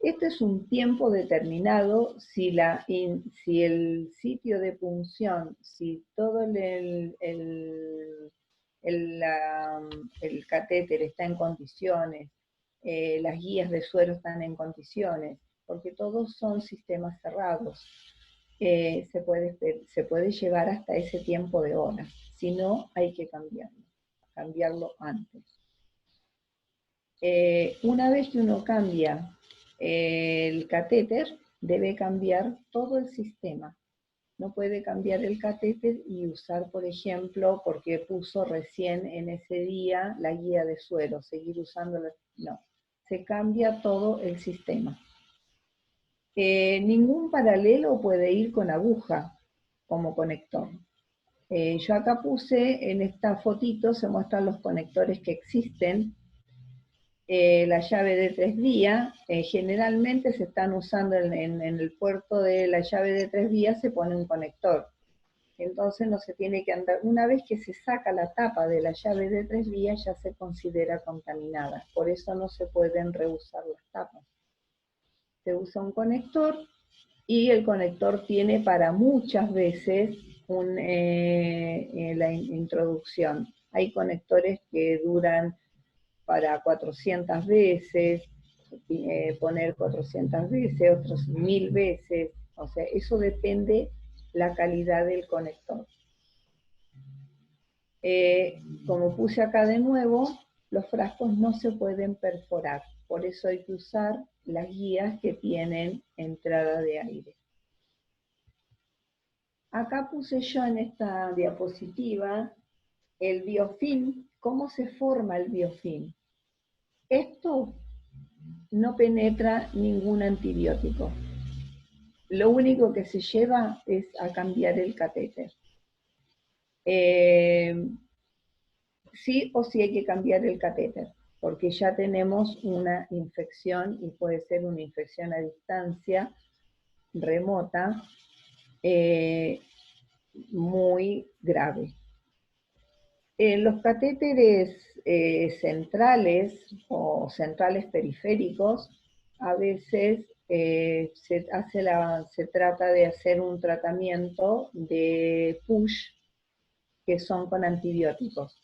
Este es un tiempo determinado si el sitio de punción, si todo el catéter está en condiciones, las guías de suero están en condiciones, porque todos son sistemas cerrados. se puede llevar hasta ese tiempo de horas. Si no, hay que cambiarlo antes. Una vez que uno cambia el catéter, debe cambiar todo el sistema. No puede cambiar el catéter y usar, por ejemplo, porque puso recién en ese día la guía de suero, seguir usándola. No, se cambia todo el sistema. Ningún paralelo puede ir con aguja como conector. Yo acá puse, en esta fotito se muestran los conectores que existen. La llave de 3 vías, generalmente se están usando en el puerto de la llave de 3 vías, se pone un conector. Entonces no se tiene que andar, una vez que se saca la tapa de la llave de 3 vías ya se considera contaminada, por eso no se pueden reusar las tapas. Se usa un conector y el conector tiene para muchas veces la introducción. Hay conectores que duran para 400 veces, poner 400 veces, otros 1000 veces, o sea, eso depende la calidad del conector. Como puse acá de nuevo, los frascos no se pueden perforar, por eso hay que usar las guías que tienen entrada de aire. Acá puse yo en esta diapositiva el biofilm, cómo se forma el biofilm. Esto no penetra ningún antibiótico. Lo único que se lleva es a cambiar el catéter. Sí o sí hay que cambiar el catéter, porque ya tenemos una infección y puede ser una infección a distancia remota muy grave. Los catéteres centrales o centrales periféricos, a veces se trata de hacer un tratamiento de push que son con antibióticos.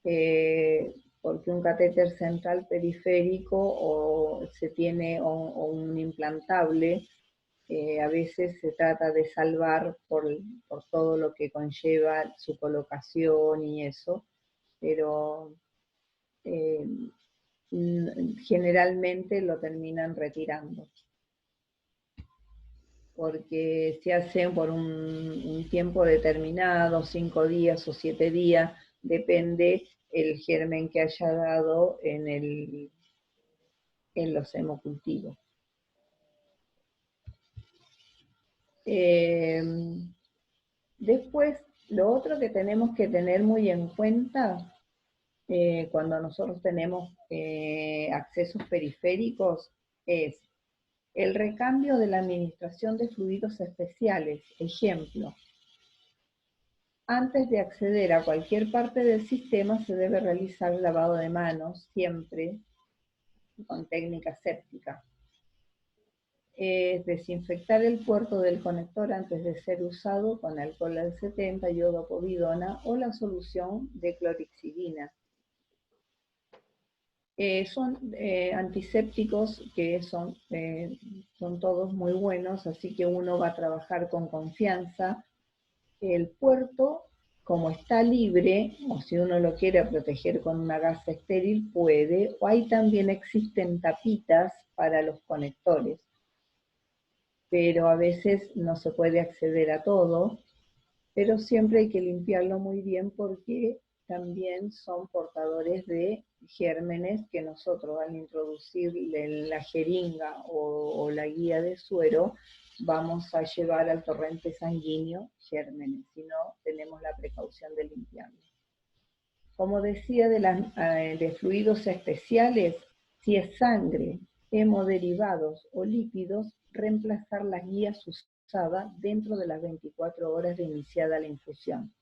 Porque un catéter central periférico o un implantable, a veces se trata de salvar por todo lo que conlleva su colocación y eso, pero generalmente lo terminan retirando. Porque se hacen por un tiempo determinado, 5 días o 7 días, depende el germen que haya dado en los hemocultivos. Después, lo otro que tenemos que tener muy en cuenta cuando nosotros tenemos accesos periféricos es el recambio de la administración de fluidos especiales. Ejemplo, antes de acceder a cualquier parte del sistema se debe realizar lavado de manos, siempre con técnica séptica. Es desinfectar el puerto del conector antes de ser usado con alcohol al 70, yodo povidona o la solución de clorixidina. Son antisépticos que son todos muy buenos, así que uno va a trabajar con confianza. El puerto, como está libre, o si uno lo quiere proteger con una gasa estéril, puede, o ahí también existen tapitas para los conectores, pero a veces no se puede acceder a todo, pero siempre hay que limpiarlo muy bien porque también son portadores de gérmenes que nosotros al introducir la jeringa o la guía de suero vamos a llevar al torrente sanguíneo gérmenes, si no tenemos la precaución de limpiarlo. Como decía de fluidos especiales, si es sangre, hemoderivados o lípidos, reemplazar las guías usadas dentro de las 24 horas de iniciada la infusión.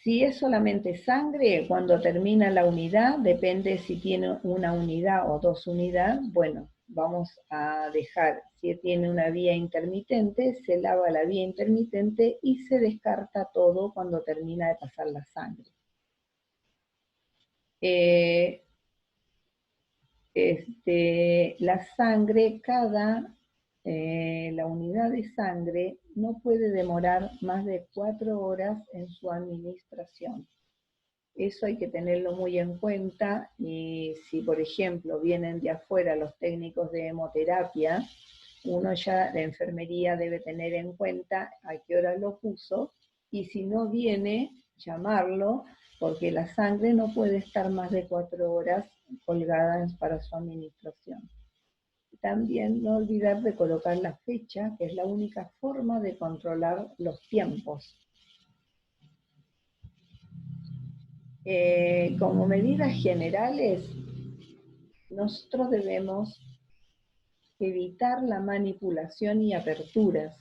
Si es solamente sangre, cuando termina la unidad, depende si tiene una unidad o 2 unidades, bueno, vamos a dejar, si tiene una vía intermitente, se lava la vía intermitente y se descarta todo cuando termina de pasar la sangre. La sangre, cada la unidad de sangre no puede demorar más de 4 horas en su administración. Eso hay que tenerlo muy en cuenta, y si por ejemplo vienen de afuera los técnicos de hemoterapia, uno ya de enfermería debe tener en cuenta a qué hora lo puso, y si no viene, llamarlo, porque la sangre no puede estar más de 4 horas colgada para su administración. También no olvidar de colocar la fecha, que es la única forma de controlar los tiempos. Como medidas generales, nosotros debemos evitar la manipulación y aperturas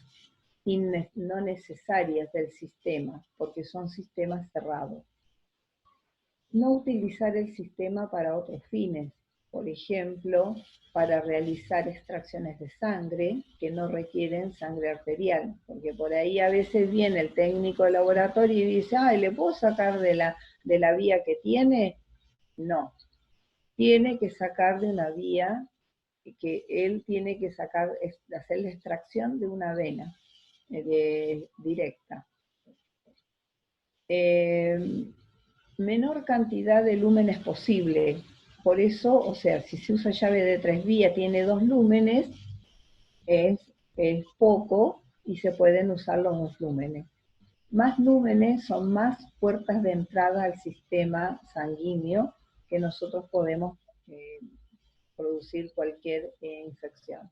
no necesarias del sistema, porque son sistemas cerrados. No utilizar el sistema para otros fines, por ejemplo, para realizar extracciones de sangre que no requieren sangre arterial, porque por ahí a veces viene el técnico de laboratorio y dice, ay, ¿le puedo sacar de la vía que tiene? No, tiene que sacar de una vía que él tiene que sacar, hacer la extracción de una vena directa. Menor cantidad de lúmenes posible. Por eso, o sea, si se usa llave de 3 vías, tiene 2 lúmenes, es poco y se pueden usar los 2 lúmenes. Más lúmenes son más puertas de entrada al sistema sanguíneo que nosotros podemos producir cualquier infección.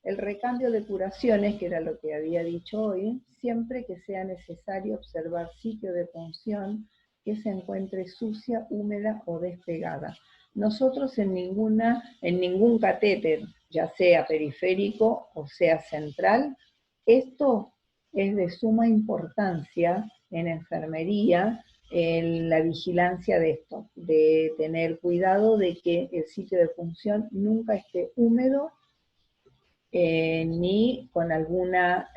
El recambio de curaciones, que era lo que había dicho hoy, siempre que sea necesario observar sitio de punción que se encuentre sucia, húmeda o despegada. Nosotros en ningún catéter, ya sea periférico o sea central, esto es de suma importancia en enfermería, en la vigilancia de esto, de tener cuidado de que el sitio de punción nunca esté húmedo ni con alguna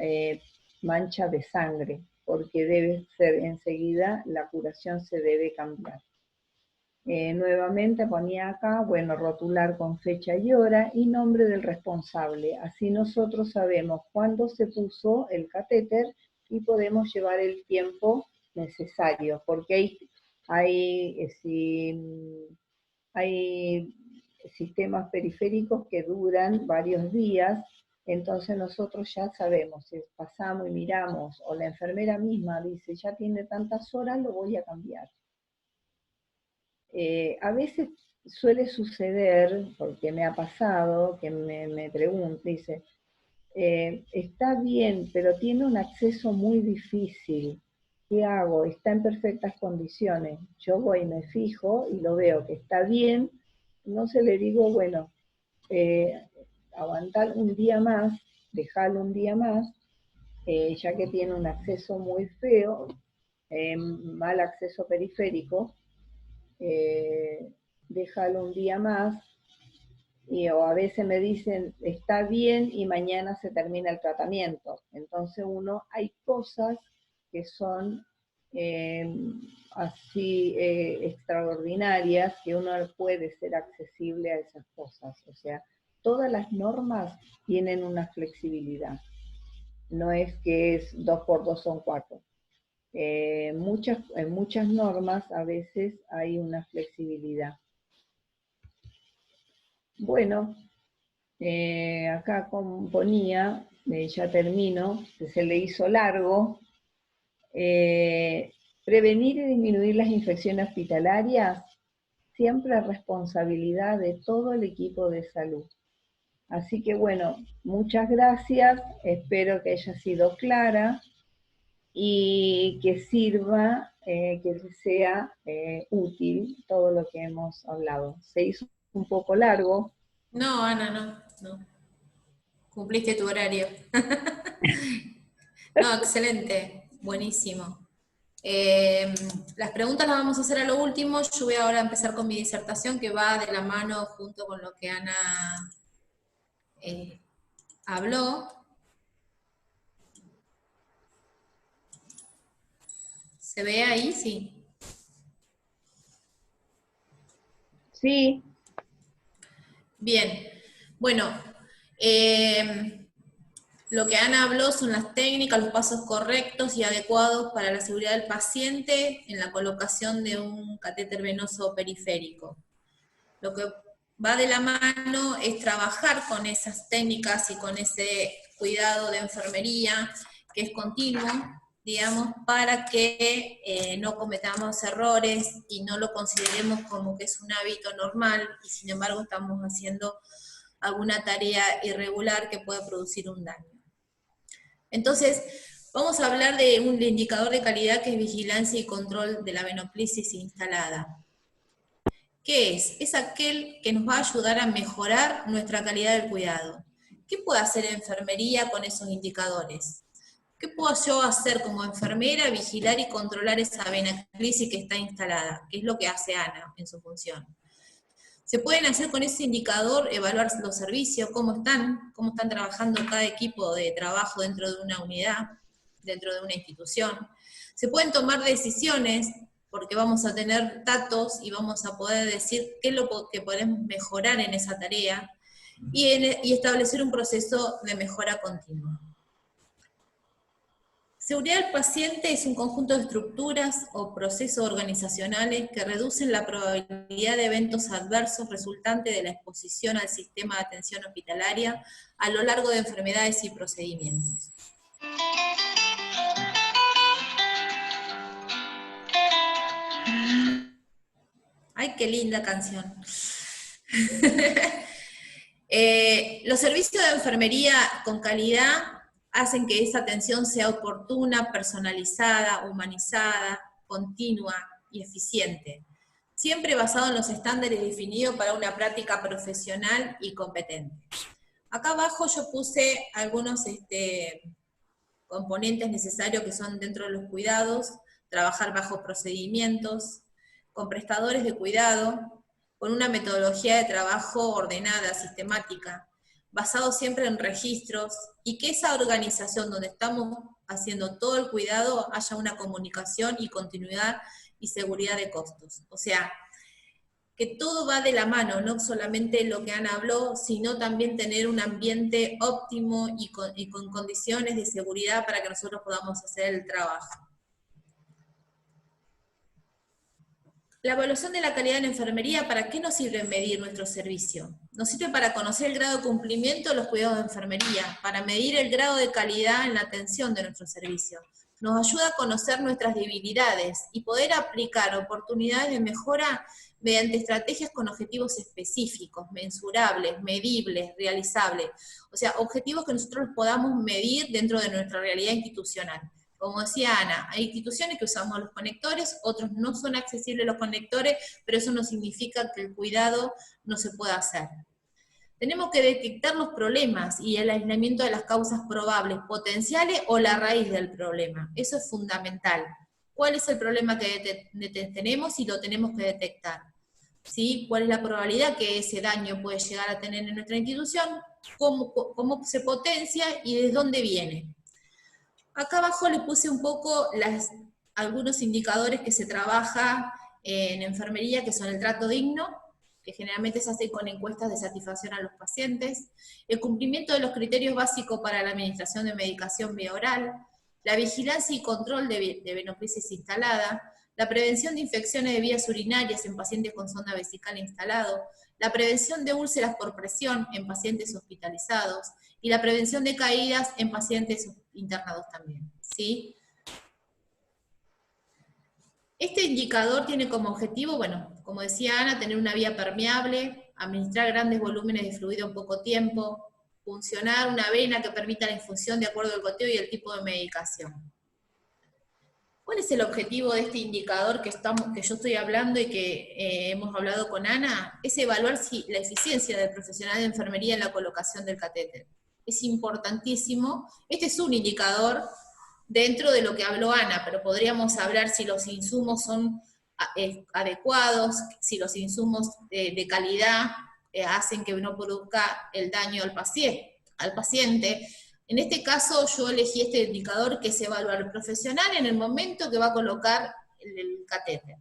mancha de sangre, porque debe ser enseguida, la curación se debe cambiar. Nuevamente ponía acá, bueno, rotular con fecha y hora y nombre del responsable. Así nosotros sabemos cuándo se puso el catéter y podemos llevar el tiempo necesario, porque hay sistemas periféricos que duran varios días, entonces nosotros ya sabemos, si pasamos y miramos, o la enfermera misma dice, ya tiene tantas horas, lo voy a cambiar. A veces suele suceder, porque me ha pasado, que me preguntan, dice, está bien, pero tiene un acceso muy difícil. ¿Qué hago? Está en perfectas condiciones. Yo voy y me fijo y lo veo que está bien. No se le digo, bueno, aguantar un día más, dejarlo un día más, ya que tiene un acceso muy feo, mal acceso periférico, déjalo un día más, o a veces me dicen, está bien y mañana se termina el tratamiento. Entonces hay cosas que son así extraordinarias, que uno puede ser accesible a esas cosas. O sea, todas las normas tienen una flexibilidad. No es que es 2 por 2 son 4. En muchas normas a veces hay una flexibilidad. Bueno, acá ponía, ya termino, se le hizo largo, prevenir y disminuir las infecciones hospitalarias siempre es responsabilidad de todo el equipo de salud. Así que bueno, muchas gracias, espero que haya sido clara y que sirva, que sea útil todo lo que hemos hablado. Se hizo un poco largo. No, Ana, no. Cumpliste tu horario. No, excelente, buenísimo. Las preguntas las vamos a hacer a lo último. Yo voy ahora a empezar con mi disertación, que va de la mano junto con lo que Ana habló. ¿Se ve ahí? Sí. Sí. Bien. Bueno, Lo que Ana habló son las técnicas, los pasos correctos y adecuados para la seguridad del paciente en la colocación de un catéter venoso periférico. Lo que va de la mano es trabajar con esas técnicas y con ese cuidado de enfermería que es continuo, digamos, para que no cometamos errores y no lo consideremos como que es un hábito normal y sin embargo estamos haciendo alguna tarea irregular que puede producir un daño. Entonces, vamos a hablar de un indicador de calidad que es vigilancia y control de la venoplisis instalada. ¿Qué es? Es aquel que nos va a ayudar a mejorar nuestra calidad del cuidado. ¿Qué puede hacer enfermería con esos indicadores? ¿Qué puedo yo hacer como enfermera? Vigilar y controlar esa venoplisis que está instalada, que es lo que hace Ana en su función. Se pueden hacer con ese indicador, evaluar los servicios, cómo están trabajando cada equipo de trabajo dentro de una unidad, dentro de una institución. Se pueden tomar decisiones, porque vamos a tener datos y vamos a poder decir qué es lo que podemos mejorar en esa tarea, y establecer un proceso de mejora continua. Seguridad del paciente es un conjunto de estructuras o procesos organizacionales que reducen la probabilidad de eventos adversos resultantes de la exposición al sistema de atención hospitalaria a lo largo de enfermedades y procedimientos. ¡Ay, qué linda canción! Los servicios de enfermería con calidad hacen que esa atención sea oportuna, personalizada, humanizada, continua y eficiente, siempre basado en los estándares definidos para una práctica profesional y competente. Acá abajo yo puse algunos componentes necesarios que son dentro de los cuidados: trabajar bajo procedimientos, con prestadores de cuidado, con una metodología de trabajo ordenada, sistemática, basado siempre en registros, y que esa organización donde estamos haciendo todo el cuidado haya una comunicación y continuidad y seguridad de costos. O sea, que todo va de la mano, no solamente lo que Ana habló, sino también tener un ambiente óptimo y con condiciones de seguridad para que nosotros podamos hacer el trabajo. La evaluación de la calidad en enfermería, ¿para qué nos sirve medir nuestro servicio? Nos sirve para conocer el grado de cumplimiento de los cuidados de enfermería, para medir el grado de calidad en la atención de nuestro servicio. Nos ayuda a conocer nuestras debilidades y poder aplicar oportunidades de mejora mediante estrategias con objetivos específicos, mensurables, medibles, realizables. O sea, objetivos que nosotros podamos medir dentro de nuestra realidad institucional. Como decía Ana, hay instituciones que usamos los conectores, otros no son accesibles los conectores, pero eso no significa que el cuidado no se pueda hacer. Tenemos que detectar los problemas y el aislamiento de las causas probables, potenciales o la raíz del problema. Eso es fundamental. ¿Cuál es el problema que tenemos y lo tenemos que detectar? ¿Sí? ¿Cuál es la probabilidad que ese daño puede llegar a tener en nuestra institución? ¿Cómo se potencia y de dónde viene? Acá abajo les puse un poco algunos indicadores que se trabaja en enfermería, que son el trato digno, que generalmente se hace con encuestas de satisfacción a los pacientes, el cumplimiento de los criterios básicos para la administración de medicación vía oral, la vigilancia y control de venoplisis instalada, la prevención de infecciones de vías urinarias en pacientes con sonda vesical instalado, la prevención de úlceras por presión en pacientes hospitalizados, y la prevención de caídas en pacientes internados también, ¿sí? Este indicador tiene como objetivo, bueno, como decía Ana, tener una vía permeable, administrar grandes volúmenes de fluido en poco tiempo, funcionar una vena que permita la infusión de acuerdo al goteo y el tipo de medicación. ¿Cuál es el objetivo de este indicador que yo estoy hablando y que hemos hablado con Ana? Es evaluar la eficiencia del profesional de enfermería en la colocación del catéter. Es importantísimo. Este es un indicador dentro de lo que habló Ana, pero podríamos hablar si los insumos son adecuados, si los insumos de calidad hacen que no produzca el daño al paciente. En este caso yo elegí este indicador, que es evaluar al profesional en el momento que va a colocar el catéter.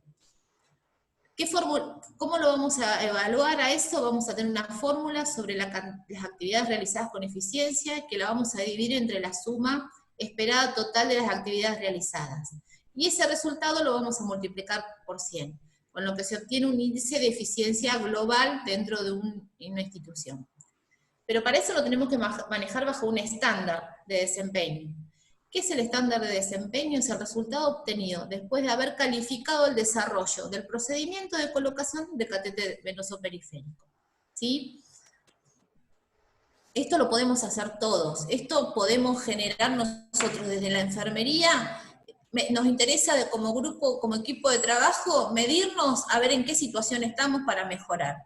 ¿Cómo lo vamos a evaluar a eso? Vamos a tener una fórmula sobre las actividades realizadas con eficiencia, que la vamos a dividir entre la suma esperada total de las actividades realizadas. Y ese resultado lo vamos a multiplicar por 100, con lo que se obtiene un índice de eficiencia global dentro de una institución. Pero para eso lo tenemos que manejar bajo un estándar de desempeño. ¿Qué es el estándar de desempeño? Es el resultado obtenido después de haber calificado el desarrollo del procedimiento de colocación de catéter venoso periférico. ¿Sí? Esto lo podemos hacer todos. Esto podemos generar nosotros desde la enfermería. Nos interesa como grupo, como equipo de trabajo, medirnos a ver en qué situación estamos para mejorar.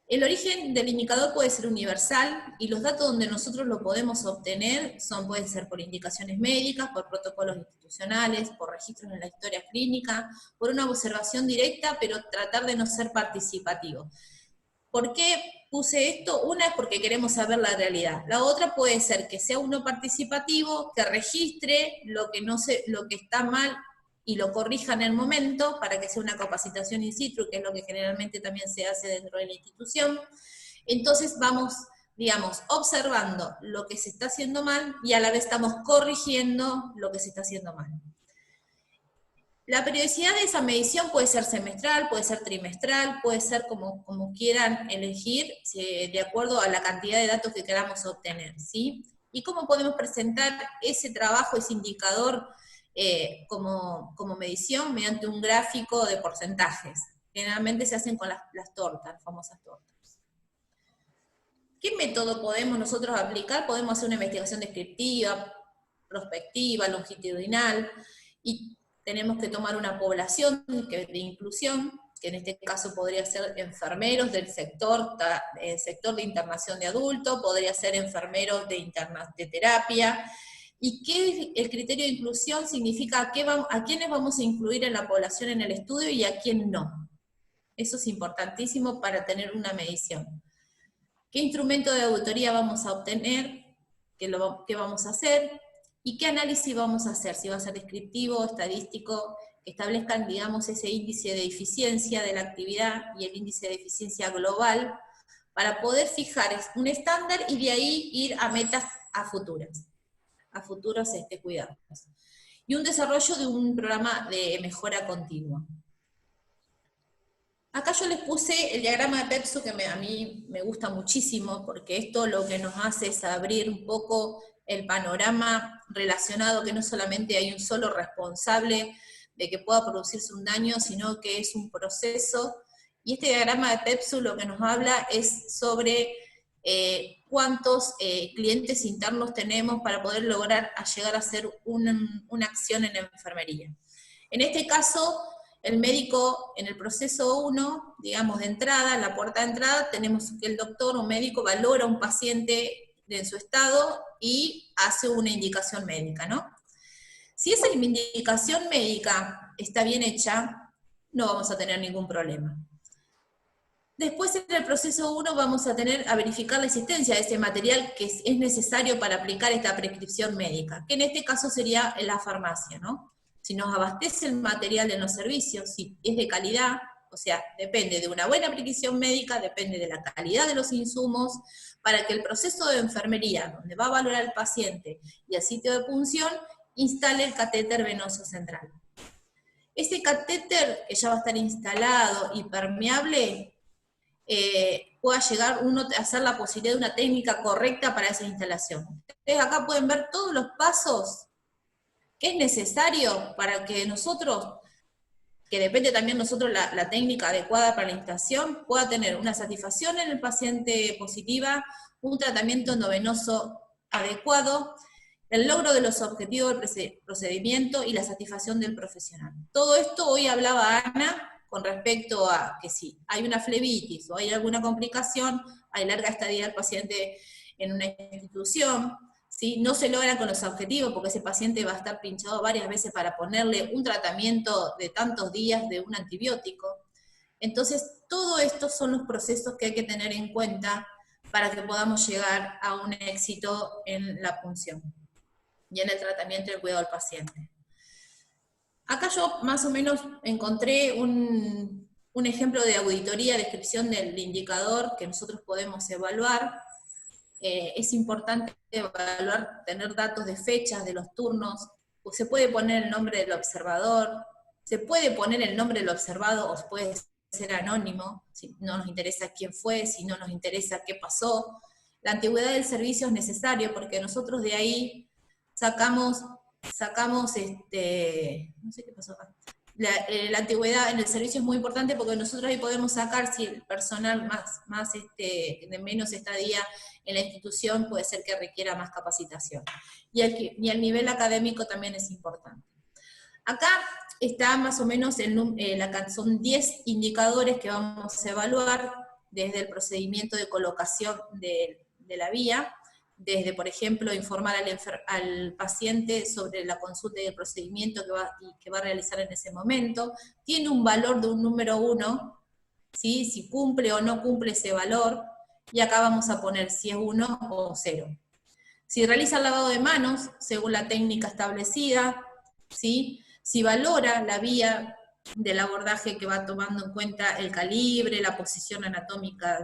El origen del indicador puede ser universal, y los datos donde nosotros lo podemos obtener pueden ser por indicaciones médicas, por protocolos institucionales, por registros en la historia clínica, por una observación directa, pero tratar de no ser participativo. ¿Por qué puse esto? Una es porque queremos saber la realidad. La otra puede ser que sea uno participativo, que registre lo que está mal y lo corrija en el momento, para que sea una capacitación in situ, que es lo que generalmente también se hace dentro de la institución. Entonces vamos, digamos, observando lo que se está haciendo mal, y a la vez estamos corrigiendo lo que se está haciendo mal. La periodicidad de esa medición puede ser semestral, puede ser trimestral, puede ser como quieran elegir, de acuerdo a la cantidad de datos que queramos obtener, ¿sí? ¿Y cómo podemos presentar ese trabajo, ese indicador, como medición? Mediante un gráfico de porcentajes. Generalmente se hacen con las tortas, las famosas tortas. ¿Qué método podemos nosotros aplicar? Podemos hacer una investigación descriptiva, prospectiva, longitudinal, y tenemos que tomar una población de inclusión, que en este caso podría ser enfermeros del sector de internación de adultos, podría ser enfermeros de terapia. ¿Y qué el criterio de inclusión significa? ¿A quiénes vamos a incluir en la población en el estudio y a quién no? Eso es importantísimo para tener una medición. ¿Qué instrumento de auditoría vamos a obtener? ¿Qué vamos a hacer? ¿Y qué análisis vamos a hacer? Si va a ser descriptivo, estadístico, que establezcan, digamos, ese índice de eficiencia de la actividad y el índice de eficiencia global, para poder fijar un estándar y de ahí ir a metas a futuros cuidados. Y un desarrollo de un programa de mejora continua. Acá yo les puse el diagrama de PEPSU, que a mí me gusta muchísimo, porque esto lo que nos hace es abrir un poco el panorama relacionado, que no solamente hay un solo responsable de que pueda producirse un daño, sino que es un proceso. Y este diagrama de PEPSU lo que nos habla es sobre cuántos clientes internos tenemos para poder lograr llegar a hacer una acción en la enfermería. En este caso, el médico, en el proceso 1, digamos de entrada, en la puerta de entrada, tenemos que el doctor o médico valora a un paciente en su estado y hace una indicación médica, ¿no? Si esa indicación médica está bien hecha, no vamos a tener ningún problema. Después, en el proceso 1, vamos a verificar la existencia de ese material que es necesario para aplicar esta prescripción médica, que en este caso sería en la farmacia, ¿no? Si nos abastece el material de los servicios, si es de calidad, o sea, depende de una buena prescripción médica, depende de la calidad de los insumos, para que el proceso de enfermería, donde va a valorar el paciente y el sitio de punción, instale el catéter venoso central. Ese catéter, que ya va a estar instalado y permeable, pueda llegar uno a hacer la posibilidad de una técnica correcta para esa instalación. Ustedes acá pueden ver todos los pasos que es necesario para que nosotros, que depende también nosotros la técnica adecuada para la instalación, pueda tener una satisfacción en el paciente positiva, un tratamiento endovenoso adecuado, el logro de los objetivos del procedimiento y la satisfacción del profesional. Todo esto hoy hablaba Ana con respecto a que si hay una flebitis o hay alguna complicación, hay larga estadía del paciente en una institución, ¿sí? No se logran con los objetivos porque ese paciente va a estar pinchado varias veces para ponerle un tratamiento de tantos días de un antibiótico. Entonces, todo esto son los procesos que hay que tener en cuenta para que podamos llegar a un éxito en la punción y en el tratamiento y el cuidado del paciente. Acá yo más o menos encontré un ejemplo de auditoría, descripción del indicador que nosotros podemos evaluar. Es importante evaluar, tener datos de fechas, de los turnos, o se puede poner el nombre del observador, se puede poner el nombre del observado o puede ser anónimo, si no nos interesa quién fue, si no nos interesa qué pasó. La antigüedad del servicio es necesario porque nosotros de ahí sacamos no sé qué pasó acá. La antigüedad en el servicio es muy importante porque nosotros ahí podemos sacar si el personal de menos estadía en la institución puede ser que requiera más capacitación. Y el nivel académico también es importante. Acá está más o menos, son 10 indicadores que vamos a evaluar desde el procedimiento de colocación de la vía, desde, por ejemplo, informar al paciente sobre la consulta y el procedimiento que va a realizar en ese momento. Tiene un valor de un número 1, ¿sí? Si cumple o no cumple ese valor, y acá vamos a poner si es 1 o 0. Si realiza el lavado de manos, según la técnica establecida, ¿sí? Si valora la vía del abordaje que va tomando en cuenta el calibre, la posición anatómica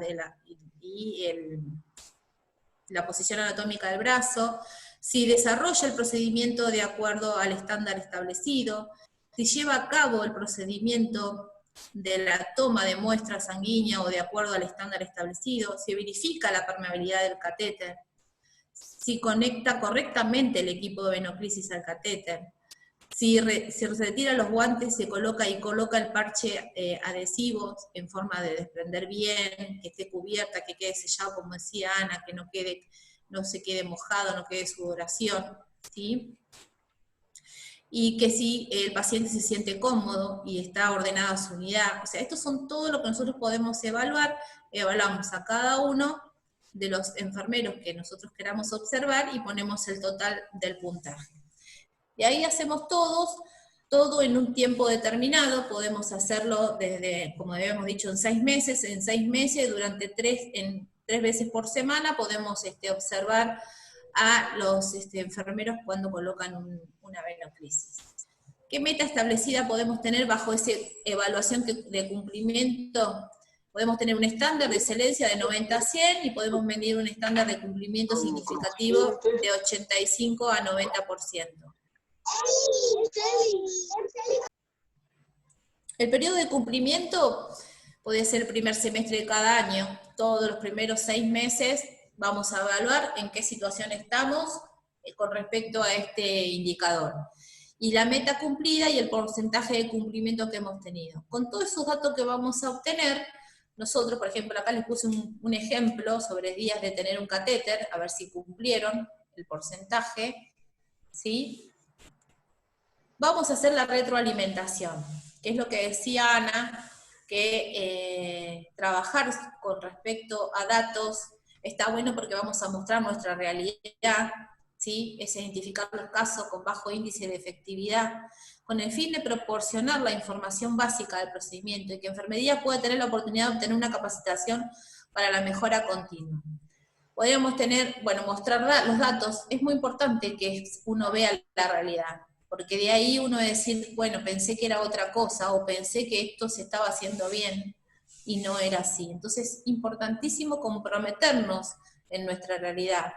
la posición anatómica del brazo, si desarrolla el procedimiento de acuerdo al estándar establecido, si lleva a cabo el procedimiento de la toma de muestra sanguínea o de acuerdo al estándar establecido, si verifica la permeabilidad del catéter, si conecta correctamente el equipo de venoclisis al catéter, si retira los guantes, se coloca el parche adhesivo en forma de desprender bien, que esté cubierta, que quede sellado, como decía Ana, que no se quede mojado, no quede sudoración, ¿sí? Y que si el paciente se siente cómodo y está ordenada su unidad. O sea, estos son todo lo que nosotros podemos evaluar. Evaluamos a cada uno de los enfermeros que nosotros queramos observar y ponemos el total del puntaje. Y ahí hacemos todo en un tiempo determinado, podemos hacerlo desde, como habíamos dicho, en 6 meses, durante 3 veces por semana podemos observar a los enfermeros cuando colocan una venoclisis. ¿Qué meta establecida podemos tener bajo esa evaluación de cumplimiento? Podemos tener un estándar de excelencia de 90 a 100 y podemos medir un estándar de cumplimiento significativo de 85 a 90%. El periodo de cumplimiento puede ser el primer semestre de cada año. Todos los primeros 6 meses vamos a evaluar en qué situación estamos con respecto a este indicador. Y la meta cumplida y el porcentaje de cumplimiento que hemos tenido. Con todos esos datos que vamos a obtener, nosotros, por ejemplo, acá les puse un ejemplo sobre días de tener un catéter, a ver si cumplieron el porcentaje, ¿sí? Vamos a hacer la retroalimentación, que es lo que decía Ana, que trabajar con respecto a datos está bueno porque vamos a mostrar nuestra realidad, ¿sí? Es identificar los casos con bajo índice de efectividad, con el fin de proporcionar la información básica del procedimiento y que enfermería pueda tener la oportunidad de obtener una capacitación para la mejora continua. Podríamos mostrar los datos, es muy importante que uno vea la realidad, porque de ahí uno decir, bueno, pensé que era otra cosa, o pensé que esto se estaba haciendo bien, y no era así. Entonces, importantísimo comprometernos en nuestra realidad,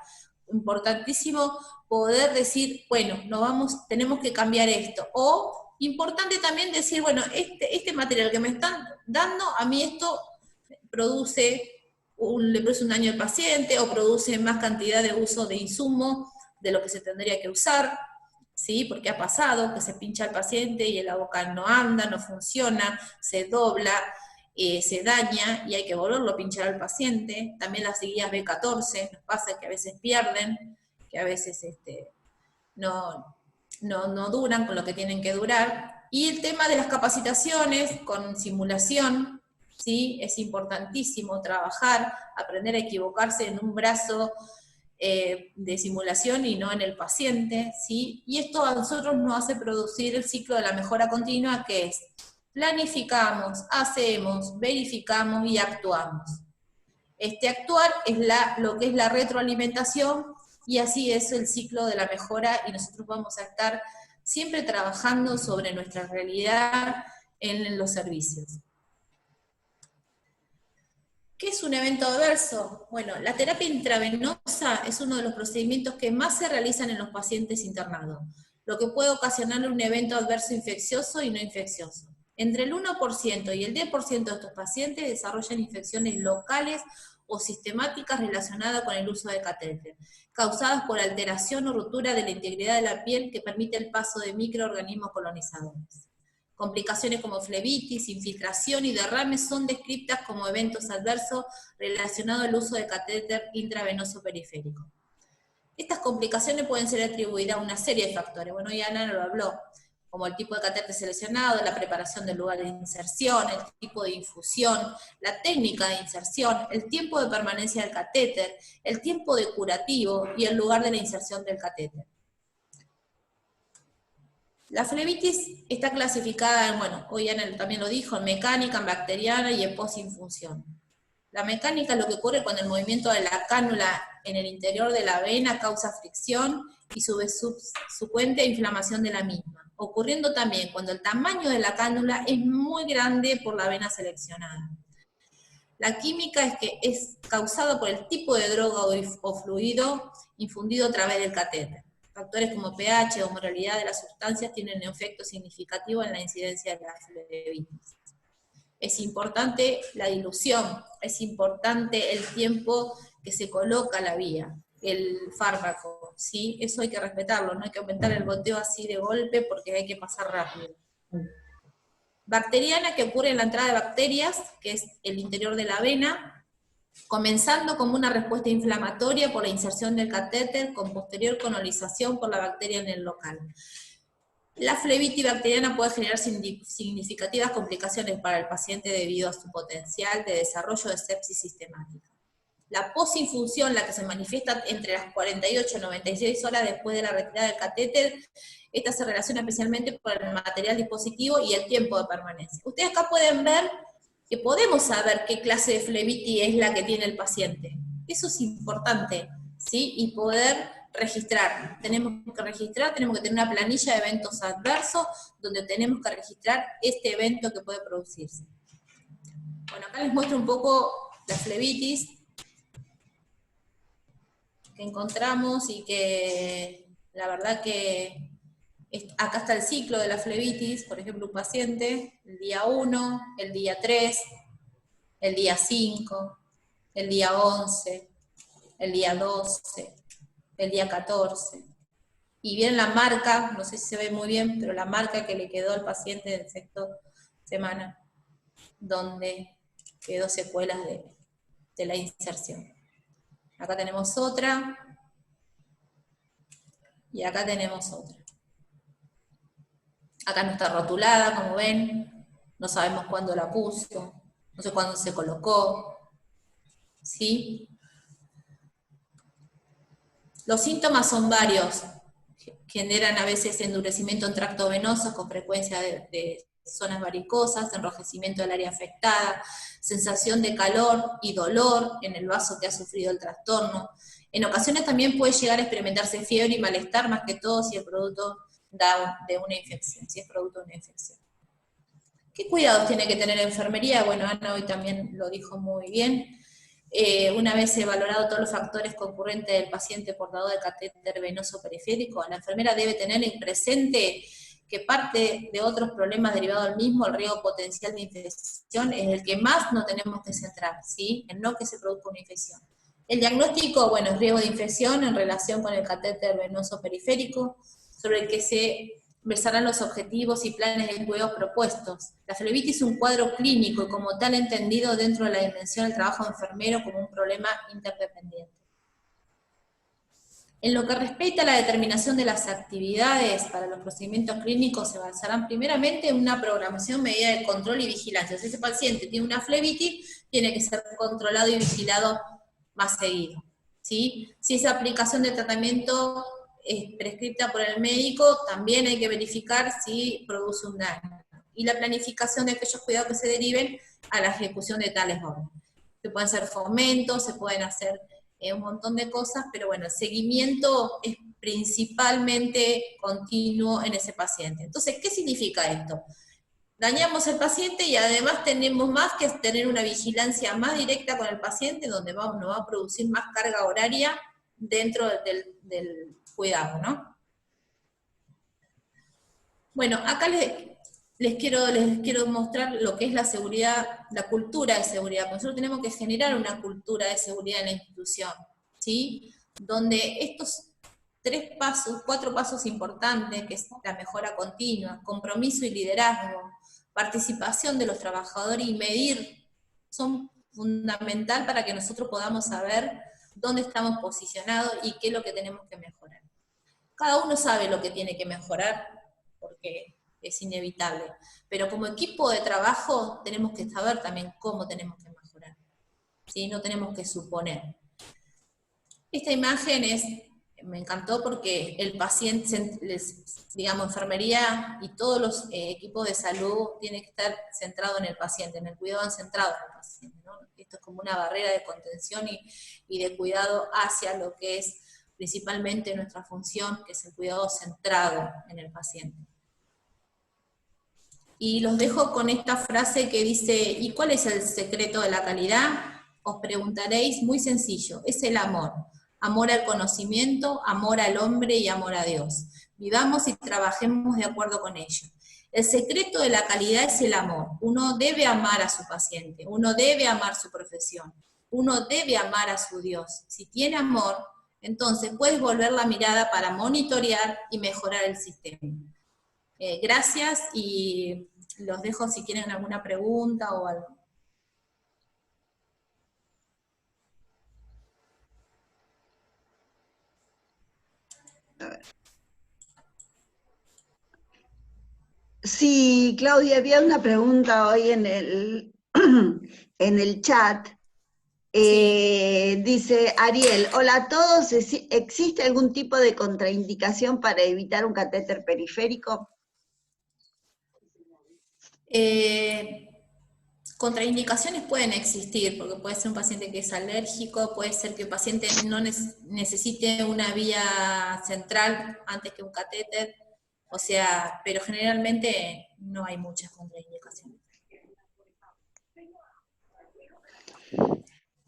importantísimo poder decir, bueno, tenemos que cambiar esto, o importante también decir, bueno, este material que me están dando, a mí esto le produce un daño al paciente, o produce más cantidad de uso de insumo de lo que se tendría que usar, ¿sí? Porque ha pasado que se pincha al paciente y la boca no anda, no funciona, se dobla, se daña y hay que volverlo a pinchar al paciente. También las guías B14 nos pasa que a veces pierden, que a veces no duran con lo que tienen que durar. Y el tema de las capacitaciones con simulación, ¿sí? Es importantísimo trabajar, aprender a equivocarse en un brazo de simulación y no en el paciente, ¿sí? Y esto a nosotros nos hace producir el ciclo de la mejora continua, que es planificamos, hacemos, verificamos y actuamos. Actuar es lo que es la retroalimentación, y así es el ciclo de la mejora, y nosotros vamos a estar siempre trabajando sobre nuestra realidad en los servicios. ¿Qué es un evento adverso? Bueno, la terapia intravenosa es uno de los procedimientos que más se realizan en los pacientes internados, lo que puede ocasionar un evento adverso infeccioso y no infeccioso. Entre el 1% y el 10% de estos pacientes desarrollan infecciones locales o sistemáticas relacionadas con el uso de catéter, causadas por alteración o ruptura de la integridad de la piel que permite el paso de microorganismos colonizadores. Complicaciones como flebitis, infiltración y derrames son descritas como eventos adversos relacionados al uso de catéter intravenoso periférico. Estas complicaciones pueden ser atribuidas a una serie de factores, bueno, ya Ana lo habló, como el tipo de catéter seleccionado, la preparación del lugar de inserción, el tipo de infusión, la técnica de inserción, el tiempo de permanencia del catéter, el tiempo de curativo y el lugar de la inserción del catéter. La flebitis está clasificada en, bueno, hoy Ana también lo dijo, en mecánica, en bacteriana y en posinfusión. La mecánica es lo que ocurre cuando el movimiento de la cánula en el interior de la vena causa fricción y subsecuente inflamación de la misma, ocurriendo también cuando el tamaño de la cánula es muy grande por la vena seleccionada. La química es que es causada por el tipo de droga o fluido infundido a través del catéter. Factores como pH o moralidad de las sustancias tienen un efecto significativo en la incidencia de la flebitis. Es importante la dilución, es importante el tiempo que se coloca la vía, el fármaco, ¿sí? Eso hay que respetarlo, no hay que aumentar el goteo así de golpe porque hay que pasar rápido. Bacteriana, que ocurre en la entrada de bacterias, que es el interior de la vena, comenzando como una respuesta inflamatoria por la inserción del catéter con posterior colonización por la bacteria en el local. La flebitis bacteriana puede generar significativas complicaciones para el paciente debido a su potencial de desarrollo de sepsis sistemática. La posinfusión, la que se manifiesta entre las 48 y 96 horas después de la retirada del catéter, esta se relaciona especialmente por el material dispositivo y el tiempo de permanencia. Ustedes acá pueden ver que podemos saber qué clase de flebitis es la que tiene el paciente. Eso es importante, ¿sí? Y poder registrar. Tenemos que registrar, tenemos que tener una planilla de eventos adversos donde tenemos que registrar este evento que puede producirse. Bueno, acá les muestro un poco la flebitis que encontramos y que la verdad que acá está el ciclo de la flebitis, por ejemplo, un paciente, el día 1, el día 3, el día 5, el día 11, el día 12, el día 14. Y viene la marca, no sé si se ve muy bien, pero la marca que le quedó al paciente en sexta semana, donde quedó secuelas de la inserción. Acá tenemos otra, y acá tenemos otra. Acá no está rotulada, como ven, no sabemos cuándo la puso, no sé cuándo se colocó, ¿sí? Los síntomas son varios, generan a veces endurecimiento en tracto venoso con frecuencia de zonas varicosas, enrojecimiento del área afectada, sensación de calor y dolor en el vaso que ha sufrido el trastorno. En ocasiones también puede llegar a experimentarse fiebre y malestar, más que todo si el producto de una infección, si es producto de una infección. ¿Qué cuidados tiene que tener la enfermería? Bueno, Ana hoy también lo dijo muy bien. Una vez valorado todos los factores concurrentes del paciente portador de catéter venoso periférico, la enfermera debe tener en presente que parte de otros problemas derivados del mismo, el riesgo potencial de infección, es el que más nos tenemos que centrar, ¿sí? En no que se produzca una infección. El diagnóstico, bueno, es riesgo de infección en relación con el catéter venoso periférico, sobre el que se versarán los objetivos y planes de cuidados propuestos. La flebitis es un cuadro clínico y como tal entendido dentro de la dimensión del trabajo enfermero como un problema interdependiente. En lo que respecta a la determinación de las actividades para los procedimientos clínicos, se basarán primeramente en una programación medida de control y vigilancia. Si ese paciente tiene una flebitis, tiene que ser controlado y vigilado más seguido, ¿sí? Si esa aplicación de tratamiento es prescripta por el médico, también hay que verificar si produce un daño. Y la planificación de aquellos cuidados que se deriven a la ejecución de tales órdenes. Se pueden hacer fomentos, se pueden hacer un montón de cosas, pero bueno, el seguimiento es principalmente continuo en ese paciente. Entonces, ¿qué significa esto? Dañamos al paciente y además tenemos más que tener una vigilancia más directa con el paciente, donde nos va a producir más carga horaria dentro del cuidado, ¿no? Bueno, acá les quiero mostrar lo que es la seguridad, la cultura de seguridad. Nosotros tenemos que generar una cultura de seguridad en la institución, ¿sí? Donde estos 4 pasos importantes, que es la mejora continua, compromiso y liderazgo, participación de los trabajadores y medir, son fundamental para que nosotros podamos saber dónde estamos posicionados y qué es lo que tenemos que mejorar. Cada uno sabe lo que tiene que mejorar, porque es inevitable, pero como equipo de trabajo tenemos que saber también cómo tenemos que mejorar, ¿sí? No tenemos que suponer. Esta imagen me encantó porque el paciente, digamos, enfermería y todos los equipos de salud tienen que estar centrados en el paciente, en el cuidado centrado en el paciente, ¿no? Esto es como una barrera de contención y de cuidado hacia lo que es principalmente nuestra función, que es el cuidado centrado en el paciente. Y los dejo con esta frase que dice, ¿y cuál es el secreto de la calidad? Os preguntaréis, muy sencillo, es el amor. Amor al conocimiento, amor al hombre y amor a Dios. Vivamos y trabajemos de acuerdo con ello. El secreto de la calidad es el amor. Uno debe amar a su paciente, uno debe amar su profesión, uno debe amar a su Dios. Si tiene amor, entonces puedes volver la mirada para monitorear y mejorar el sistema. Gracias y los dejo si quieren alguna pregunta o algo. Sí, Claudia, había una pregunta hoy en en el chat. Dice Ariel, hola a todos, ¿existe algún tipo de contraindicación para evitar un catéter periférico? Contraindicaciones pueden existir, porque puede ser un paciente que es alérgico, puede ser que el paciente no necesite una vía central antes que un catéter, o sea, pero generalmente no hay muchas contraindicaciones.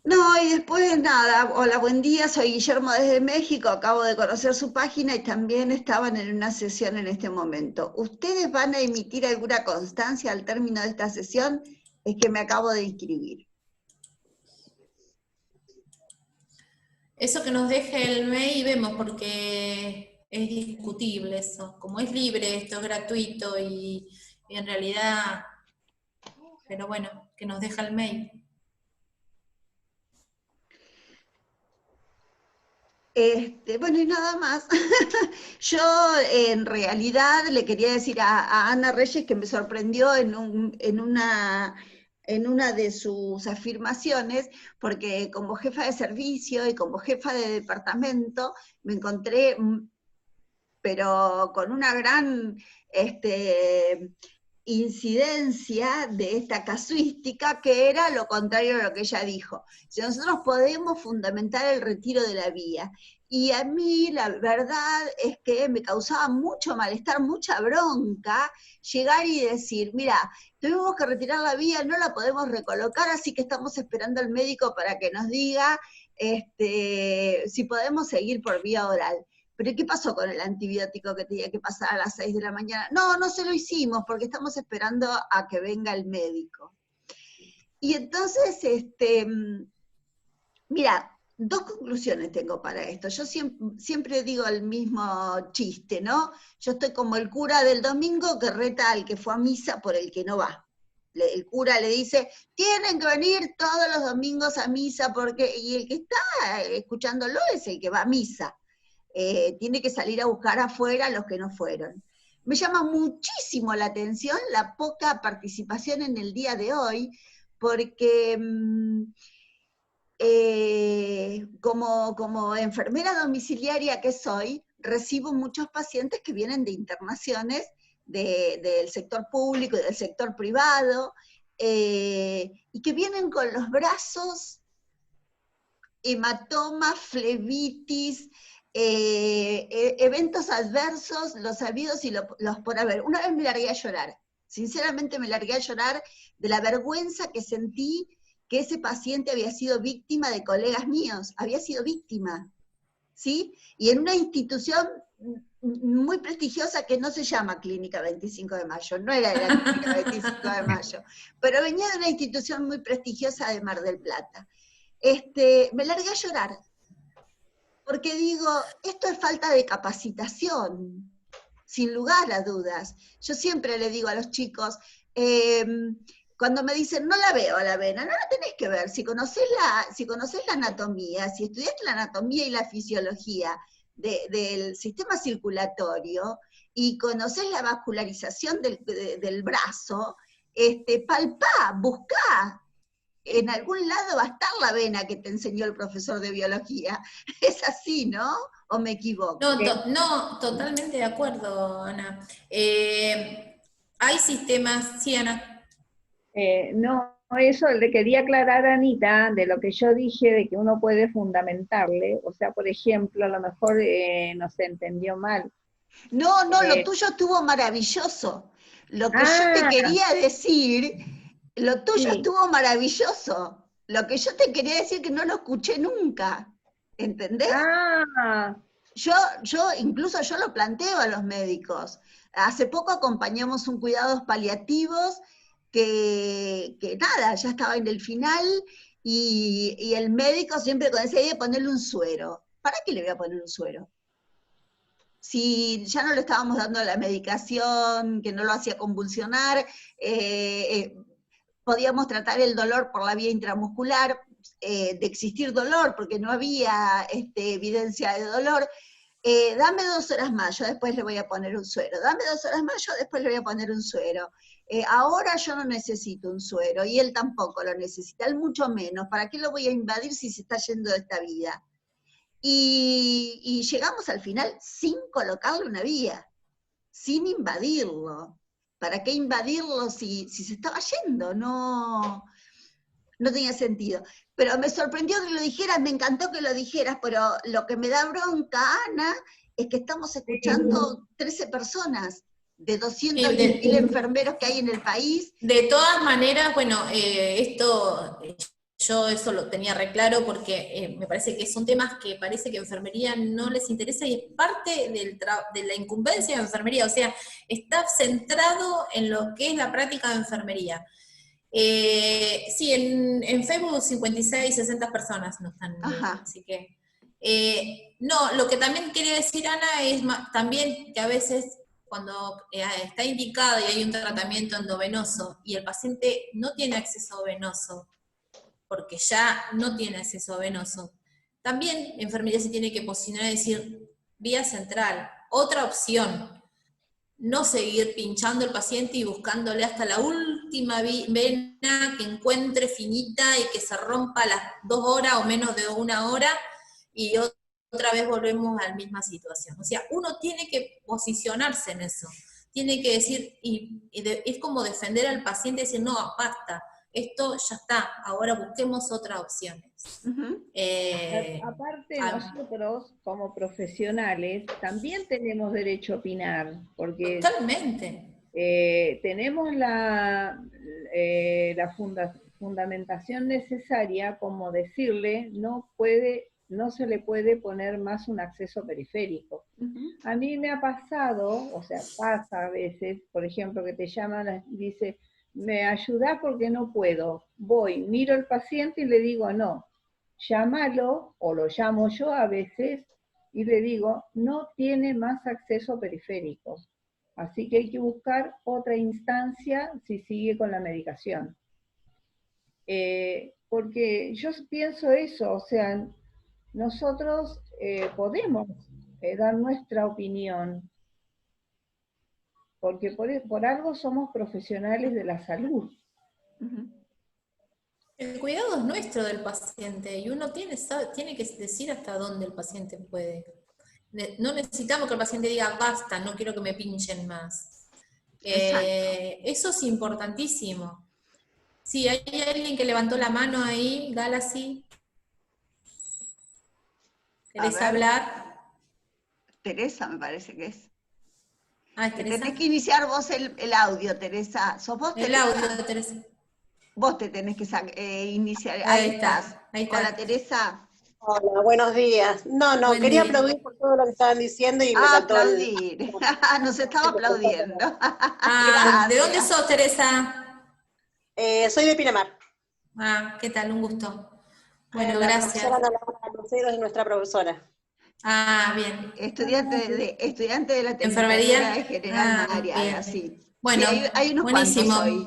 No, y después nada, hola, buen día, soy Guillermo desde México, acabo de conocer su página y también estaban en una sesión en este momento. ¿Ustedes van a emitir alguna constancia al término de esta sesión? Es que me acabo de inscribir. Eso que nos deje el mail y vemos, porque es discutible eso. Como es libre, esto es gratuito y en realidad, pero bueno, que nos deja el mail. Bueno, y nada más. Yo en realidad le quería decir a Ana Reyes que me sorprendió en una de sus afirmaciones, porque como jefa de servicio y como jefa de departamento me encontré, pero con una gran incidencia de esta casuística, que era lo contrario a lo que ella dijo. Si nosotros podemos fundamentar el retiro de la vía, y a mí la verdad es que me causaba mucho malestar, mucha bronca, llegar y decir, mira, tuvimos que retirar la vía, no la podemos recolocar, así que estamos esperando al médico para que nos diga si podemos seguir por vía oral. ¿Pero qué pasó con el antibiótico que tenía que pasar a las 6 de la mañana? No, no se lo hicimos porque estamos esperando a que venga el médico. Y entonces, mira, 2 conclusiones tengo para esto. Yo siempre digo el mismo chiste, ¿no? Yo estoy como el cura del domingo que reta al que fue a misa por el que no va. El cura le dice, tienen que venir todos los domingos a misa, y el que está escuchándolo es el que va a misa. Tiene que salir a buscar afuera a los que no fueron. Me llama muchísimo la atención la poca participación en el día de hoy, porque como enfermera domiciliaria que soy, recibo muchos pacientes que vienen de internaciones del sector público y del sector privado, y que vienen con los brazos, hematomas, flebitis, eventos adversos, los habidos y los por haber. Una vez me largué a llorar, sinceramente me largué a llorar de la vergüenza que sentí que ese paciente había sido víctima de colegas míos, había sido víctima, ¿sí? Y en una institución muy prestigiosa que no se llama Clínica 25 de Mayo, no era de la Clínica 25 de Mayo, pero venía de una institución muy prestigiosa de Mar del Plata. Me largué a llorar, porque digo, esto es falta de capacitación, sin lugar a dudas. Yo siempre le digo a los chicos, cuando me dicen, no la veo a la vena, no la tenés que ver, si conocés la anatomía, si estudiaste la anatomía y la fisiología del sistema circulatorio, y conocés la vascularización del brazo, palpá, buscá, en algún lado va a estar la vena que te enseñó el profesor de biología. Es así, ¿no? ¿O me equivoco? No, totalmente de acuerdo, Ana. Hay sistemas, sí, Ana. No, eso le quería aclarar a Anita de lo que yo dije de que uno puede fundamentarle, o sea, por ejemplo, a lo mejor no se entendió mal. No, lo tuyo estuvo maravilloso. Lo que yo te quería decir, lo tuyo estuvo maravilloso. Lo que yo te quería decir que no lo escuché nunca. ¿Entendés? Incluso yo lo planteo a los médicos. Hace poco acompañamos un cuidados paliativos que nada, ya estaba en el final, y el médico siempre con esa idea de ponerle un suero. ¿Para qué le voy a poner un suero? Si ya no le estábamos dando la medicación, que no lo hacía convulsionar, podíamos tratar el dolor por la vía intramuscular, de existir dolor, porque no había evidencia de dolor. Dame 2 horas más, yo después le voy a poner un suero. Dame 2 horas más, yo después le voy a poner un suero. Ahora yo no necesito un suero, y él tampoco lo necesita, él mucho menos. ¿Para qué lo voy a invadir si se está yendo de esta vida? Y llegamos al final sin colocarle una vía, sin invadirlo. ¿Para qué invadirlo si se estaba yendo? No tenía sentido. Pero me sorprendió que lo dijeras, me encantó que lo dijeras, pero lo que me da bronca, Ana, es que estamos escuchando 13 personas de 210.000 enfermeros que hay en el país. De todas maneras, bueno, yo eso lo tenía re claro porque me parece que son temas que parece que enfermería no les interesa, y es parte de la incumbencia de enfermería, o sea, está centrado en lo que es la práctica de enfermería. Sí, en Facebook 56, 60 personas no están viendo, así que... no, lo que también quería decir, Ana, es también que a veces cuando está indicado y hay un tratamiento endovenoso y el paciente no tiene acceso venoso, porque ya no tiene acceso venoso, también enfermería se tiene que posicionar y decir, vía central, otra opción, no seguir pinchando al paciente y buscándole hasta la última vena que encuentre finita y que se rompa a las 2 horas o menos de 1 hora, y otra vez volvemos a la misma situación. O sea, uno tiene que posicionarse en eso, tiene que decir, es como defender al paciente y decir, no, basta, esto ya está, ahora busquemos otras opciones. Aparte, nosotros como profesionales también tenemos derecho a opinar, porque totalmente. Tenemos la fundamentación necesaria como decirle no se le puede poner más un acceso periférico. A mí me ha pasado, o sea, pasa a veces, por ejemplo, que te llaman y dice, me ayudás porque no puedo. Voy, miro al paciente y le digo, no, llámalo, o lo llamo yo a veces, y le digo, no tiene más acceso periférico. Así que hay que buscar otra instancia si sigue con la medicación. Porque yo pienso eso, o sea, nosotros podemos dar nuestra opinión, porque por algo somos profesionales de la salud. El cuidado es nuestro del paciente, y uno tiene que decir hasta dónde el paciente puede. No necesitamos que el paciente diga, basta, no quiero que me pinchen más. Eso es importantísimo. Sí, hay alguien que levantó la mano ahí, Galaxy. ¿Querés hablar? Teresa me parece que es. Ah, ¿es Teresa? Tenés que iniciar vos el audio, Teresa. ¿Sos vos, El Teresa? audio de Teresa. Vos te tenés que iniciar. Ahí Estás. está, ahí está. Hola, Teresa. Hola, buenos días. No, Buen quería día. aplaudir por todo lo que estaban diciendo y me Ah, faltó el... aplaudir. Nos estaba aplaudiendo. Ah, ¿de dónde Gracias. sos, Teresa? Soy de Pinamar. Ah, ¿qué tal? Un gusto. Bueno, La gracias. profesora Ana Laura Lucedo es nuestra profesora. Ah, bien. Estudiante de la Tecnicatura de ¿Enfermería? General Ah, Madariaga, bien. sí. Sí, Bueno, hay unos buenísimo. cuantos hoy.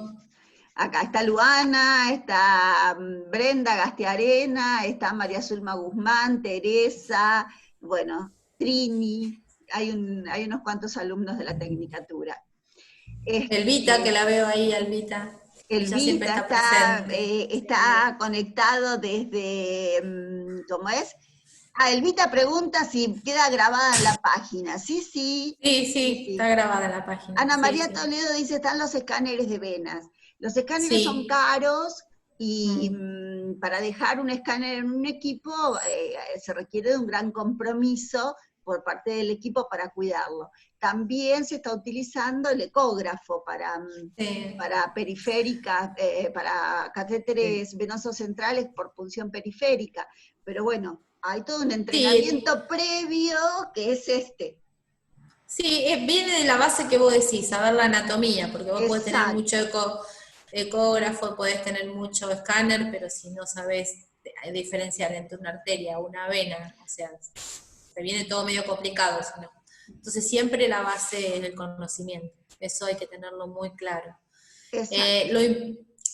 Acá está Luana, está Brenda Gastiarena, está María Zulma Guzmán, Teresa, bueno, Trini, hay unos cuantos alumnos de la Tecnicatura. Elvita, que la veo ahí, Elvita. Ella siempre Elvita está presente. está conectado desde, ¿cómo es? Elvita pregunta si queda grabada en la página. Sí, sí. Sí, está grabada en la página. Ana Sí, María sí. Toledo dice, están los escáneres de venas. Los escáneres son Sí. caros y para dejar un escáner en un equipo se requiere de un gran compromiso por parte del equipo para cuidarlo. También se está utilizando el ecógrafo para periféricas, para catéteres venosos centrales por punción periférica. Pero bueno, hay todo un entrenamiento previo que es este. Sí, viene de la base que vos decís, saber la anatomía, porque vos podés tener mucho ecógrafo, podés tener mucho escáner, pero si no sabés diferenciar entre una arteria o una vena, o sea, se viene todo medio complicado, ¿no? Entonces siempre la base es el conocimiento, eso hay que tenerlo muy claro.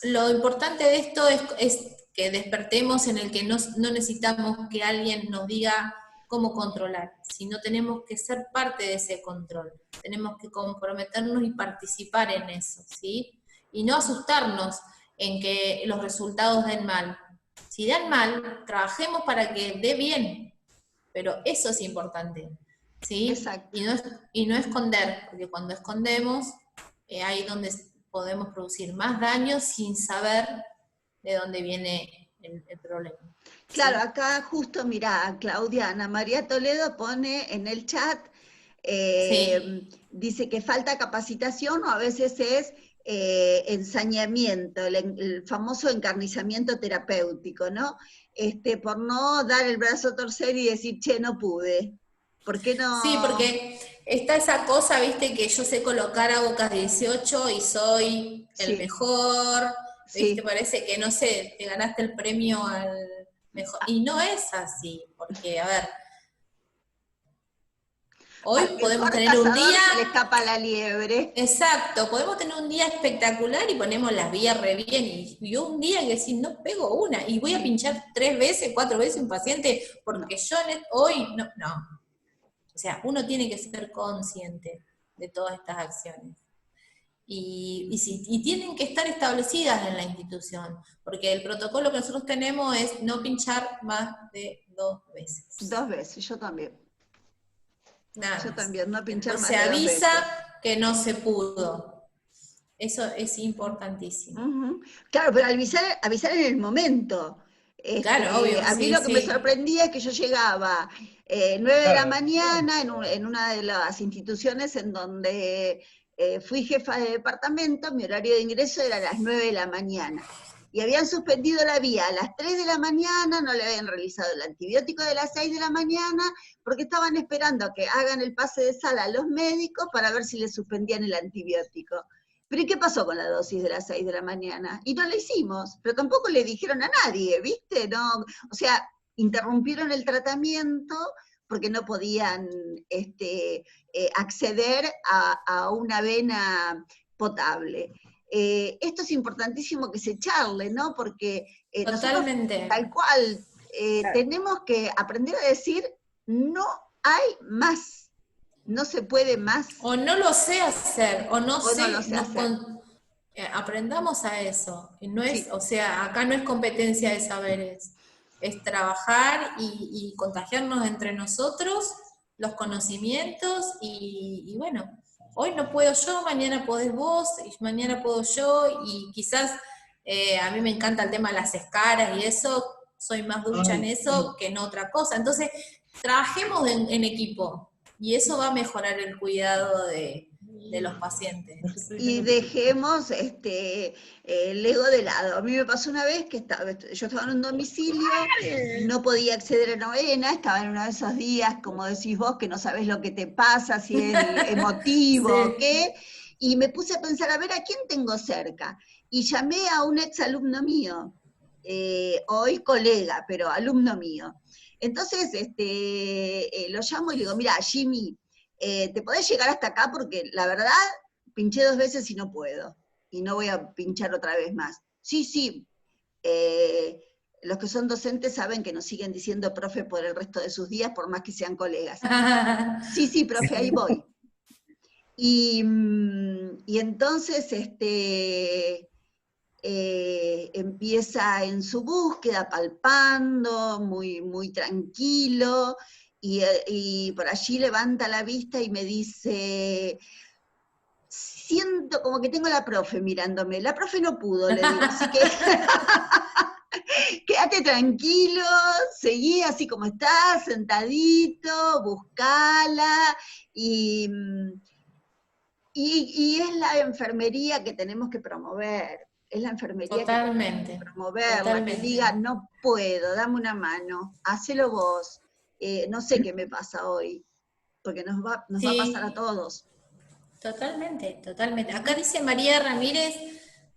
Lo importante de esto es que despertemos en el que no necesitamos que alguien nos diga cómo controlar, sino tenemos que ser parte de ese control, tenemos que comprometernos y participar en eso, ¿sí? Y no asustarnos en que los resultados den mal. Si dan mal, trabajemos para que dé bien, pero eso es importante, ¿sí? Exacto. Y no esconder, porque cuando escondemos, ahí es donde podemos producir más daño sin saber de dónde viene el problema. Claro, ¿sí? acá justo, mirá, Claudia, Ana María Toledo pone en el chat, dice que falta capacitación o a veces es ensañamiento, el famoso encarnizamiento terapéutico, ¿no? Por no dar el brazo a torcer y decir, che, no pude. ¿Por qué no? Sí, porque está esa cosa, viste, que yo sé colocar a Bocas 18 y soy el mejor, viste, parece que, no sé, te ganaste el premio al mejor. Y no es así, porque, a ver, hoy podemos tener un día... Se le escapa la liebre. Exacto, podemos tener un día espectacular y ponemos las vías re bien, y un día que decir, no pego una, y voy a pinchar 3 veces, 4 veces un paciente, porque yo hoy, no. O sea, uno tiene que ser consciente de todas estas acciones. Y tienen que estar establecidas en la institución, porque el protocolo que nosotros tenemos es no pinchar más de 2 veces. 2 veces, yo también. Nada yo más. también, no pinchar Después más de 2 veces. se avisa que no se pudo. Eso es importantísimo. Claro, pero avisar en el momento. Claro, obvio. A mí lo que me sorprendía es que yo llegaba 9 de la mañana en una de las instituciones en donde fui jefa de departamento, mi horario de ingreso era a las 9 de la mañana. Y habían suspendido la vía a las 3 de la mañana, no le habían realizado el antibiótico de las 6 de la mañana, porque estaban esperando a que hagan el pase de sala a los médicos para ver si les suspendían el antibiótico. Pero ¿y qué pasó con la dosis de las 6 de la mañana? Y no la hicimos, pero tampoco le dijeron a nadie, ¿viste? No, o sea, interrumpieron el tratamiento porque no podían acceder a una vena potable. Esto es importantísimo que se charle, ¿no? Porque Totalmente. Nosotros, tal cual, tenemos que aprender a decir, no hay más. No se puede más. O no lo sé hacer, o no sé hacer. Aprendamos a eso. No es, o sea, acá no es competencia de saberes, es trabajar y contagiarnos entre nosotros los conocimientos y bueno, hoy no puedo yo, mañana podés vos, y mañana puedo yo, y quizás a mí me encanta el tema de las escaras y eso, soy más ducha en eso que en otra cosa. Entonces, trabajemos en equipo. Y eso va a mejorar el cuidado de los pacientes. Y dejemos el ego de lado. A mí me pasó una vez que yo estaba en un domicilio, no podía acceder a novena, estaba en uno de esos días, como decís vos, que no sabés lo que te pasa, si es emotivo o qué, y me puse a pensar, a ver, ¿a quién tengo cerca? Y llamé a un ex alumno mío, hoy colega, pero alumno mío. Entonces lo llamo y le digo, mira, Jimmy, ¿te podés llegar hasta acá? Porque la verdad, pinché 2 veces y no puedo. Y no voy a pinchar otra vez más. Sí, los que son docentes saben que nos siguen diciendo profe por el resto de sus días, por más que sean colegas. Sí, profe, ahí voy. Y entonces empieza en su búsqueda, palpando, muy, muy tranquilo, y por allí levanta la vista y me dice, siento como que tengo a la profe mirándome. La profe no pudo, le digo, así que quédate tranquilo, seguí así como estás, sentadito, buscala, y es la enfermería que tenemos que promover. Es la enfermería totalmente, que promoverla, que diga, no puedo, dame una mano, hacelo vos, no sé qué me pasa hoy, porque nos va a pasar a todos. Totalmente. Acá dice María Ramírez,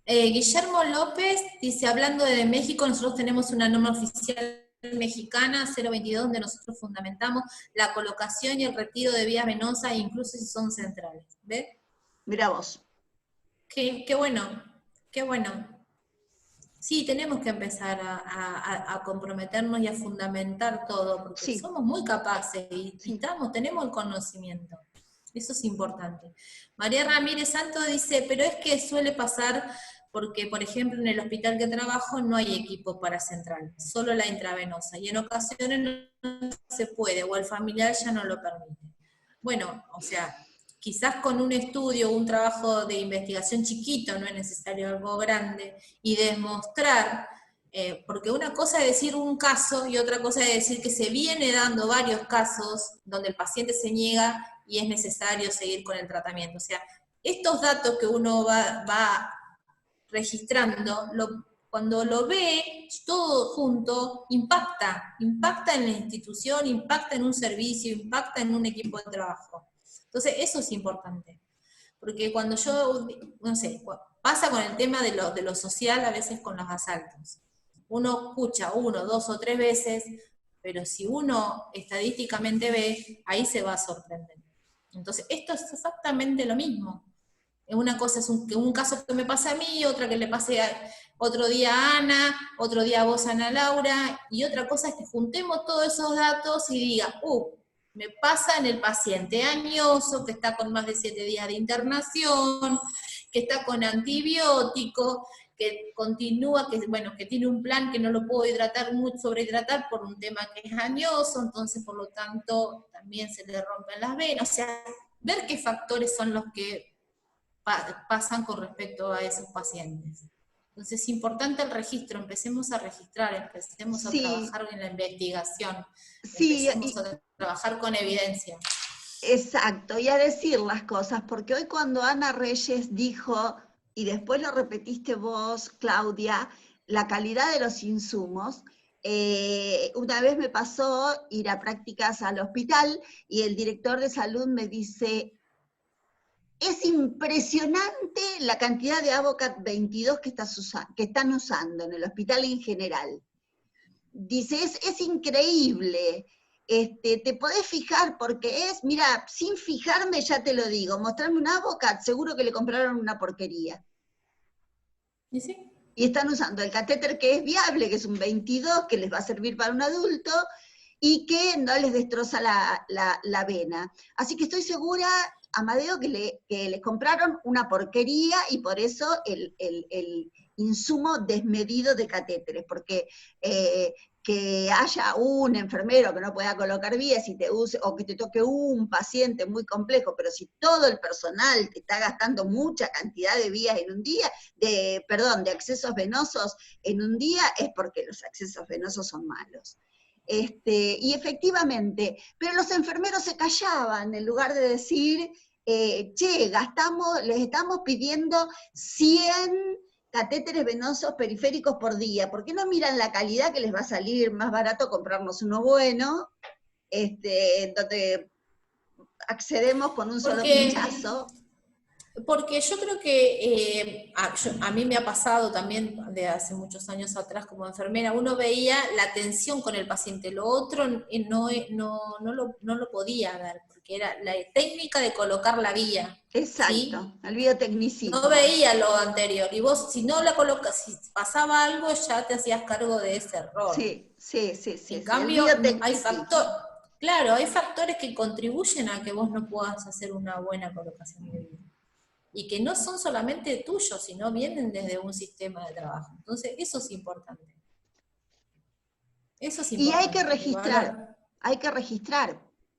Guillermo López dice, hablando de México, nosotros tenemos una norma oficial mexicana 022 donde nosotros fundamentamos la colocación y el retiro de vías venosas, incluso si son centrales. ¿Ves? Mirá vos. Qué bueno, qué bueno. Sí, tenemos que empezar a comprometernos y a fundamentar todo, porque somos muy capaces y tenemos el conocimiento. Eso es importante. María Ramírez Santos dice, pero es que suele pasar porque, por ejemplo, en el hospital que trabajo no hay equipo para central, solo la intravenosa, y en ocasiones no se puede, o el familiar ya no lo permite. Bueno, o sea, quizás con un estudio, un trabajo de investigación chiquito, no es necesario algo grande, y demostrar, porque una cosa es decir un caso y otra cosa es decir que se viene dando varios casos donde el paciente se niega y es necesario seguir con el tratamiento. O sea, estos datos que uno va registrando, cuando lo ve todo junto, impacta en la institución, impacta en un servicio, impacta en un equipo de trabajo. Entonces, eso es importante. Porque cuando yo, no sé, pasa con el tema de lo social a veces con los asaltos. Uno escucha 1, 2 o 3 veces, pero si uno estadísticamente ve, ahí se va a sorprender. Entonces, esto es exactamente lo mismo. Una cosa es un caso que me pasa a mí, otra que le pase otro día a Ana, otro día a vos, Ana Laura, y otra cosa es que juntemos todos esos datos y diga, me pasa en el paciente añoso, que está con más de 7 días de internación, que está con antibiótico, que continúa, que tiene un plan que no lo puedo sobrehidratar por un tema que es añoso, entonces por lo tanto también se le rompen las venas. O sea, ver qué factores son los que pasan con respecto a esos pacientes. Entonces es importante el registro, empecemos a registrar, empecemos a trabajar en la investigación, empecemos a trabajar con evidencia. Exacto, y a decir las cosas, porque hoy cuando Ana Reyes dijo, y después lo repetiste vos, Claudia, la calidad de los insumos, una vez me pasó ir a prácticas al hospital y el director de salud me dice, es impresionante la cantidad de Avocat 22 que están usando en el hospital en general. Dice, es increíble. Te podés fijar porque mira, sin fijarme ya te lo digo, mostrarme un Avocat, seguro que le compraron una porquería. ¿Y sí? Y están usando el catéter que es viable, que es un 22, que les va a servir para un adulto, y que no les destroza la vena. Así que estoy segura, Amadeo, que les compraron una porquería y por eso el insumo desmedido de catéteres, porque que haya un enfermero que no pueda colocar vías y te use, o que te toque un paciente muy complejo, pero si todo el personal te está gastando mucha cantidad de vías en un día, de accesos venosos en un día, es porque los accesos venosos son malos. Y efectivamente, pero los enfermeros se callaban en lugar de decir, che, les estamos pidiendo 100 catéteres venosos periféricos por día, ¿por qué no miran la calidad que les va a salir más barato comprarnos uno bueno, donde accedemos con un solo pinchazo? Porque yo creo que a mí me ha pasado también de hace muchos años atrás como enfermera, uno veía la atención con el paciente, lo otro no lo podía ver, porque era la técnica de colocar la vía. Exacto, ¿sí? el biotecnicismo. No veía lo anterior, y vos si no la colocas, si pasaba algo, ya te hacías cargo de ese error. Sí. En cambio, hay factores que contribuyen a que vos no puedas hacer una buena colocación de vía. Y que no son solamente tuyos, sino vienen desde un sistema de trabajo. Entonces, eso es importante. Y hay que registrar.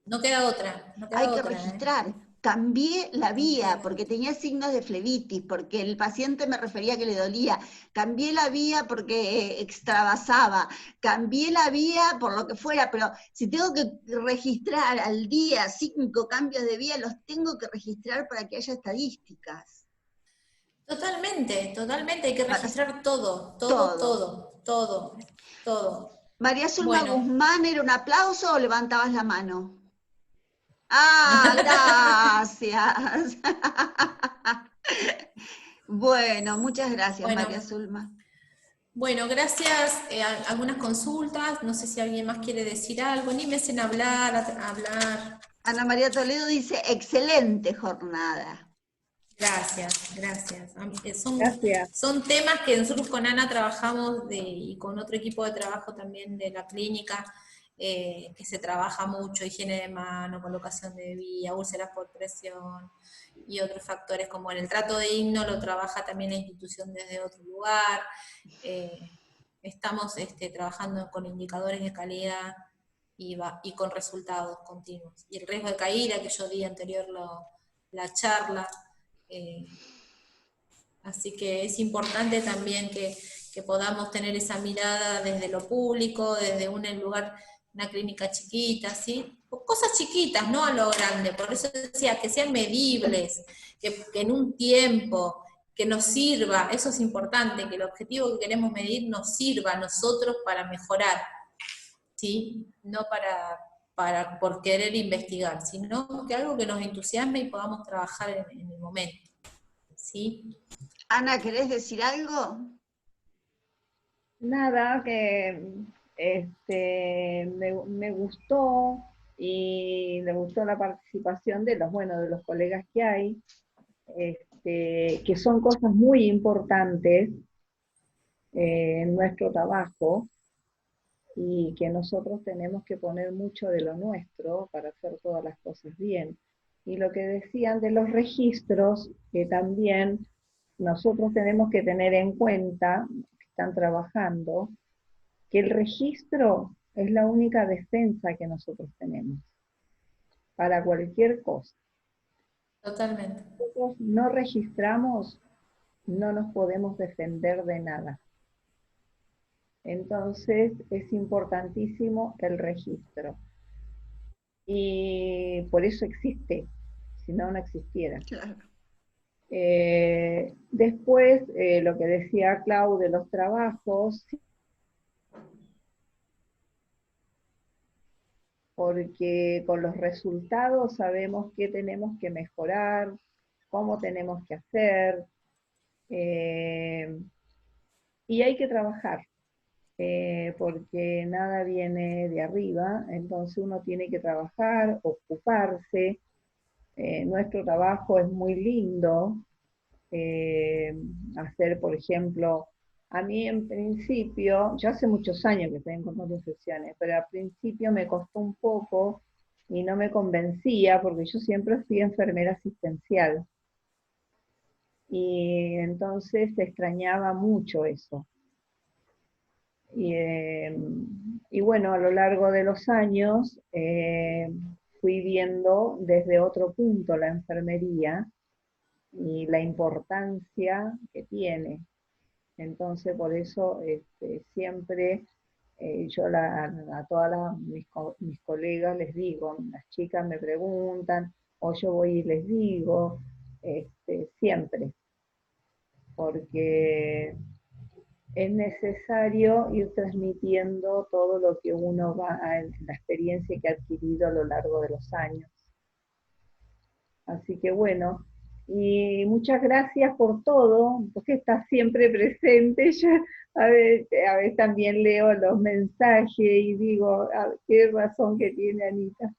No queda otra. Hay que registrar. Cambié la vía porque tenía signos de flebitis, porque el paciente me refería que le dolía. Cambié la vía porque extravasaba. Cambié la vía por lo que fuera, pero si tengo que registrar al día 5 cambios de vía, los tengo que registrar para que haya estadísticas. Totalmente. Hay que registrar todo. María Zulma Guzmán, ¿era un aplauso o levantabas la mano? Ah, gracias. Bueno, muchas gracias, María Zulma. Bueno, gracias. Algunas consultas, no sé si alguien más quiere decir algo, ni me hacen hablar. Ana María Toledo dice, excelente jornada. Gracias. Gracias. Son temas que nosotros con Ana trabajamos y con otro equipo de trabajo también de la clínica, que se trabaja mucho, higiene de mano, colocación de vía, úlceras por presión y otros factores como en el trato digno lo trabaja también la institución desde otro lugar. Estamos trabajando con indicadores de calidad y con resultados continuos. Y el riesgo de caída que yo di anterior la charla. Así que es importante también que podamos tener esa mirada desde lo público, desde un lugar, una clínica chiquita, ¿sí? Cosas chiquitas, no a lo grande, por eso decía, que sean medibles, que en un tiempo, que nos sirva, eso es importante, que el objetivo que queremos medir nos sirva a nosotros para mejorar, ¿sí? No por querer investigar, sino que algo que nos entusiasme y podamos trabajar en el momento, ¿sí? Ana, ¿querés decir algo? Nada, que me gustó y me gustó la participación de los colegas que hay, que son cosas muy importantes en nuestro trabajo y que nosotros tenemos que poner mucho de lo nuestro para hacer todas las cosas bien. Y lo que decían de los registros, que también nosotros tenemos que tener en cuenta, que están trabajando, que el registro es la única defensa que nosotros tenemos para cualquier cosa. Totalmente. Nosotros no registramos, no nos podemos defender de nada. Entonces es importantísimo el registro. Y por eso existe, si no, no existiera. Claro. Después, lo que decía Clau de los trabajos, porque con los resultados sabemos qué tenemos que mejorar, cómo tenemos que hacer, y hay que trabajar, porque nada viene de arriba, entonces uno tiene que trabajar, ocuparse. Nuestro trabajo es muy lindo, hacer, por ejemplo, a mí en principio, yo hace muchos años que estoy en control de infecciones, pero al principio me costó un poco y no me convencía porque yo siempre fui enfermera asistencial. Y entonces extrañaba mucho eso. Y bueno, a lo largo de los años fui viendo desde otro punto la enfermería y la importancia que tiene. Entonces, por eso siempre Yo a todas mis colegas les digo, las chicas me preguntan, o yo voy y les digo, siempre, porque es necesario ir transmitiendo todo lo que uno la experiencia que ha adquirido a lo largo de los años. Así que bueno, y muchas gracias por todo, porque estás siempre presente. Yo a veces también leo los mensajes y digo, qué razón que tiene Anita.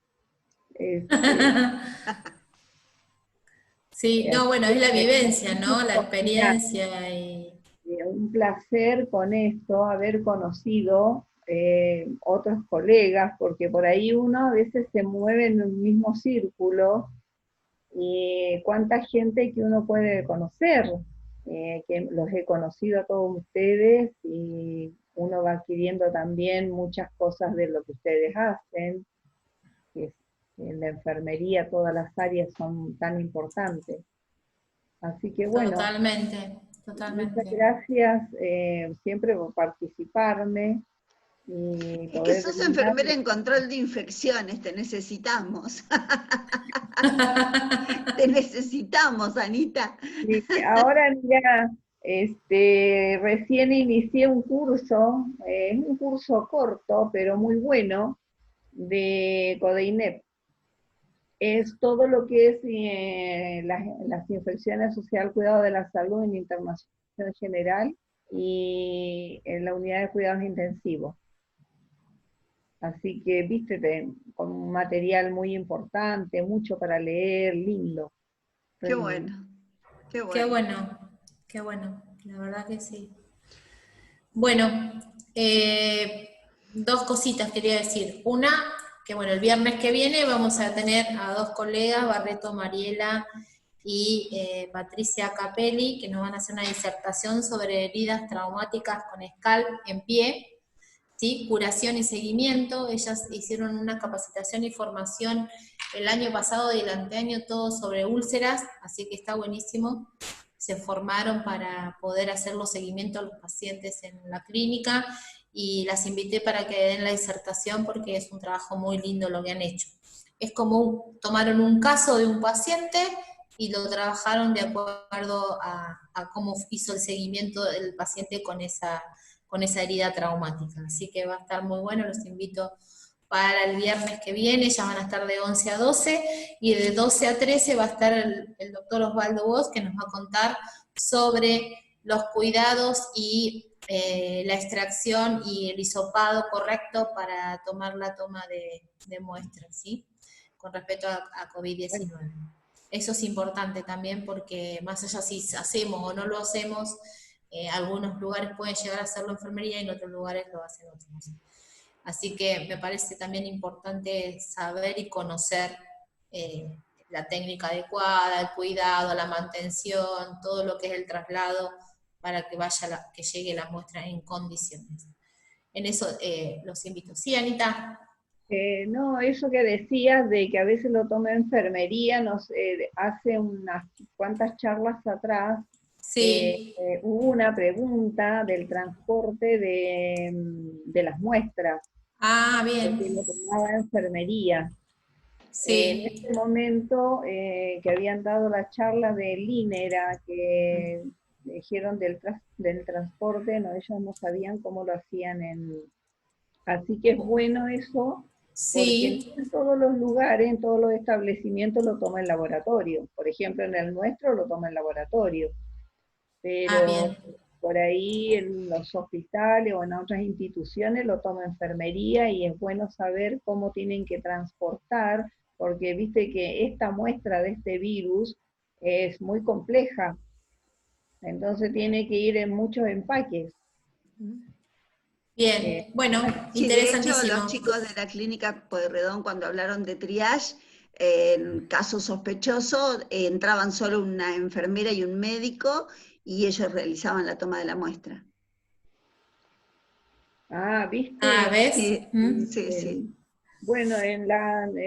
Sí, no, bueno, es la vivencia, ¿no? La Mira, experiencia y... un placer con esto, haber conocido otros colegas, porque por ahí uno a veces se mueve en un mismo círculo, y cuánta gente que uno puede conocer, que los he conocido a todos ustedes, y uno va adquiriendo también muchas cosas de lo que ustedes hacen, que en la enfermería todas las áreas son tan importantes. Así que bueno, Totalmente, muchas totalmente. gracias siempre por participarme y Es que poder sos brindar. enfermera en control de infecciones, te necesitamos. Te necesitamos, Anita. Y ahora ya, recién inicié un curso corto, pero muy bueno, de CODEINEP. Es todo lo que es las infecciones asociadas al cuidado de la salud en internación general y en la unidad de cuidados intensivos. Así que, viste, con un material muy importante, mucho para leer, lindo, re Qué lindo. bueno, qué Qué bueno. bueno, qué bueno, la verdad que sí. Bueno, dos cositas quería decir. Una, que bueno, el viernes que viene vamos a tener a dos colegas, Barreto Mariela y Patricia Capelli, que nos van a hacer una disertación sobre heridas traumáticas con escal en pie, ¿sí? Curación y seguimiento. Ellas hicieron una capacitación y formación el año pasado y el anteaño todo sobre úlceras, así que está buenísimo. Se formaron para poder hacer los seguimientos a los pacientes en la clínica y las invité para que den la disertación porque es un trabajo muy lindo lo que han hecho. Es como tomaron un caso de un paciente y lo trabajaron de acuerdo a cómo hizo el seguimiento del paciente con esa herida traumática. Así que va a estar muy bueno, los invito para el viernes que viene, ya van a estar de 11 a 12, y de 12 a 13 va a estar el doctor Osvaldo Bosch, que nos va a contar sobre los cuidados y la extracción y el hisopado correcto para tomar la toma de muestras, ¿sí? Con respecto a COVID-19. Eso es importante también porque más allá si hacemos o no lo hacemos, algunos lugares pueden llegar a hacerlo enfermería y en otros lugares lo hacen otros. Así que me parece también importante saber y conocer la técnica adecuada, el cuidado, la mantención, todo lo que es el traslado para que que llegue la muestra en condiciones. En eso los invito. Sí, Anita. No, eso que decías de que a veces lo toma enfermería, hace unas cuantas charlas atrás, Sí. hubo una pregunta del transporte de las muestras, Ah, porque bien. lo tomaba enfermería. En Sí. ese momento que habían dado la charla de INERA, que dijeron del transporte, no, ellos no sabían cómo lo hacían Así que es bueno eso, porque Sí. no en todos los lugares, en todos los establecimientos lo toma el laboratorio. Por ejemplo, en el nuestro lo toma el laboratorio, Ah, pero bien. por ahí en los hospitales o en otras instituciones lo toma enfermería, y es bueno saber cómo tienen que transportar, porque viste que esta muestra de este virus es muy compleja, entonces tiene que ir en muchos empaques. Bien. Bueno, Sí, de hecho, interesantísimo. los chicos de la clínica Pueyrredón, cuando hablaron de triage, en caso sospechoso, entraban solo una enfermera y un médico, y ellos realizaban la toma de la muestra. Ah, Ah, viste. ¿ves? Sí, sí, sí. Bueno,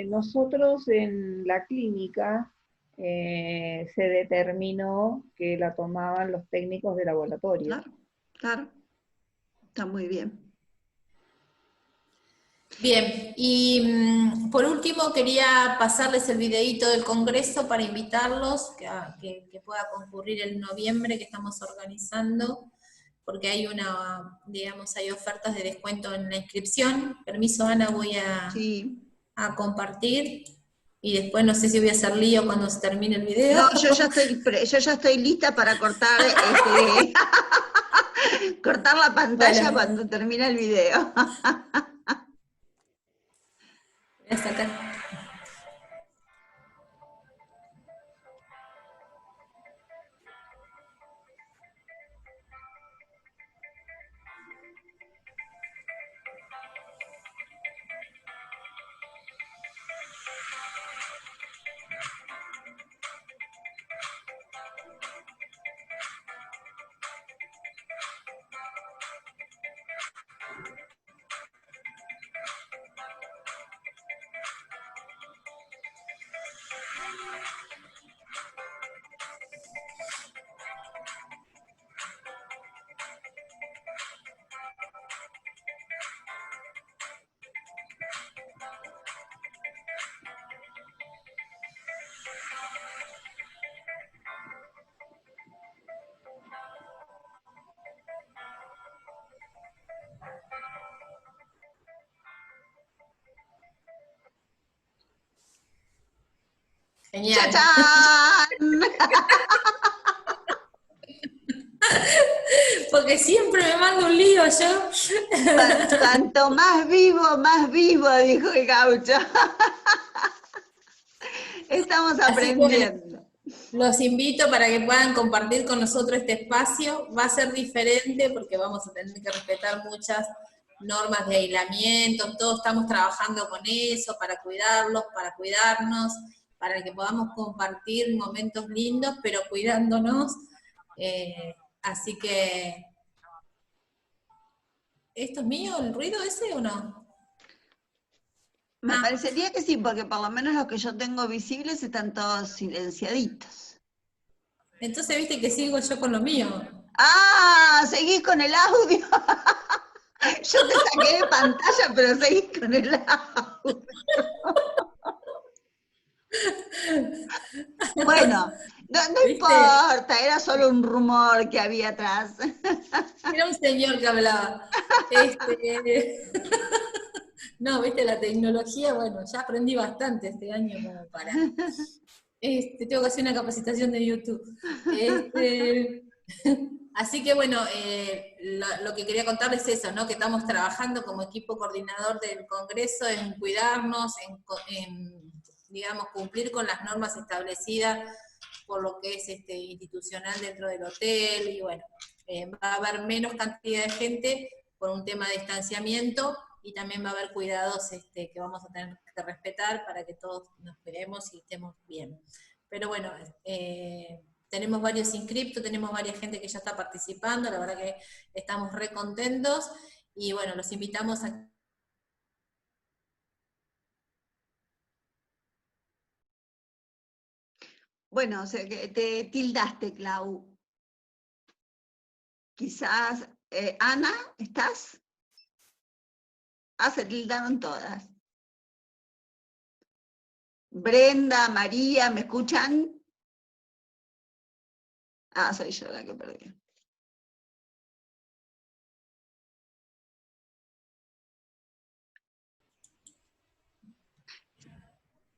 nosotros en la clínica se determinó que la tomaban los técnicos de laboratorio. Claro, claro. Está muy bien. Bien, y por último quería pasarles el videíto del Congreso para invitarlos que pueda concurrir en noviembre, que estamos organizando, porque hay digamos, hay ofertas de descuento en la inscripción. Permiso, Ana, voy Sí. a compartir, y después no sé si voy a hacer lío cuando se termine el video. No, yo ya estoy lista para cortar, cortar la pantalla Bueno, cuando termine el video. voy a sacar. Genial. ¡Chachán! Porque siempre me mando un lío yo. Cuanto más vivo, dijo el gaucho. Estamos aprendiendo. Los invito para que puedan compartir con nosotros este espacio. Va a ser diferente porque vamos a tener que respetar muchas normas de aislamiento. Todos estamos trabajando con eso para cuidarlos, para cuidarnos, para que podamos compartir momentos lindos, pero cuidándonos. Así que, ¿esto es mío el ruido ese o no? Me parecería que sí, porque por lo menos los que yo tengo visibles están todos silenciaditos. Entonces, viste que sigo yo con lo mío. ¡Ah! ¿Seguís con el audio? Yo te saqué de pantalla, pero seguís con el audio. Bueno, no importa, era solo un rumor que había atrás. Era un señor que hablaba. No, viste, la tecnología, bueno, ya aprendí bastante este año como para... tengo que hacer una capacitación de YouTube. Así que bueno, lo que quería contarles es eso, ¿no? Que estamos trabajando como equipo coordinador del Congreso en cuidarnos, en digamos, cumplir con las normas establecidas por lo que es institucional dentro del hotel, y bueno, va a haber menos cantidad de gente por un tema de distanciamiento, y también va a haber cuidados que vamos a tener que respetar para que todos nos cuidemos y estemos bien. Pero bueno, tenemos varios inscriptos, tenemos varias gente que ya está participando, la verdad que estamos re contentos, y bueno, los invitamos a... Bueno, o sea que te tildaste, Clau. Quizás, Ana, ¿estás? Ah, se tildaron todas. Brenda, María, ¿me escuchan? Ah, soy yo la que perdí.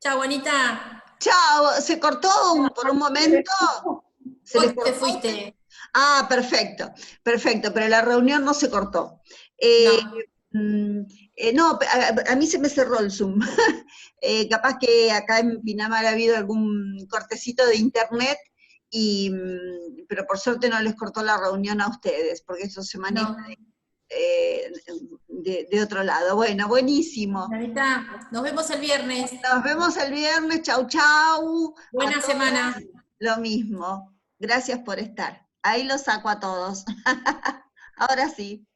Chao, Bonita. Chao, ¿se cortó por un momento? ¿Se les Vos te cortó? fuiste. Ah, perfecto, perfecto, pero la reunión no se cortó. No, a mí se me cerró el Zoom. Capaz que acá en Pinamar ha habido algún cortecito de internet, pero por suerte no les cortó la reunión a ustedes, porque eso se maneja de otro lado. Bueno, buenísimo. Anita, nos vemos el viernes. Nos vemos el viernes, chau, chau. Buena semana. Lo mismo. Gracias por estar. Ahí los saco a todos. Ahora sí.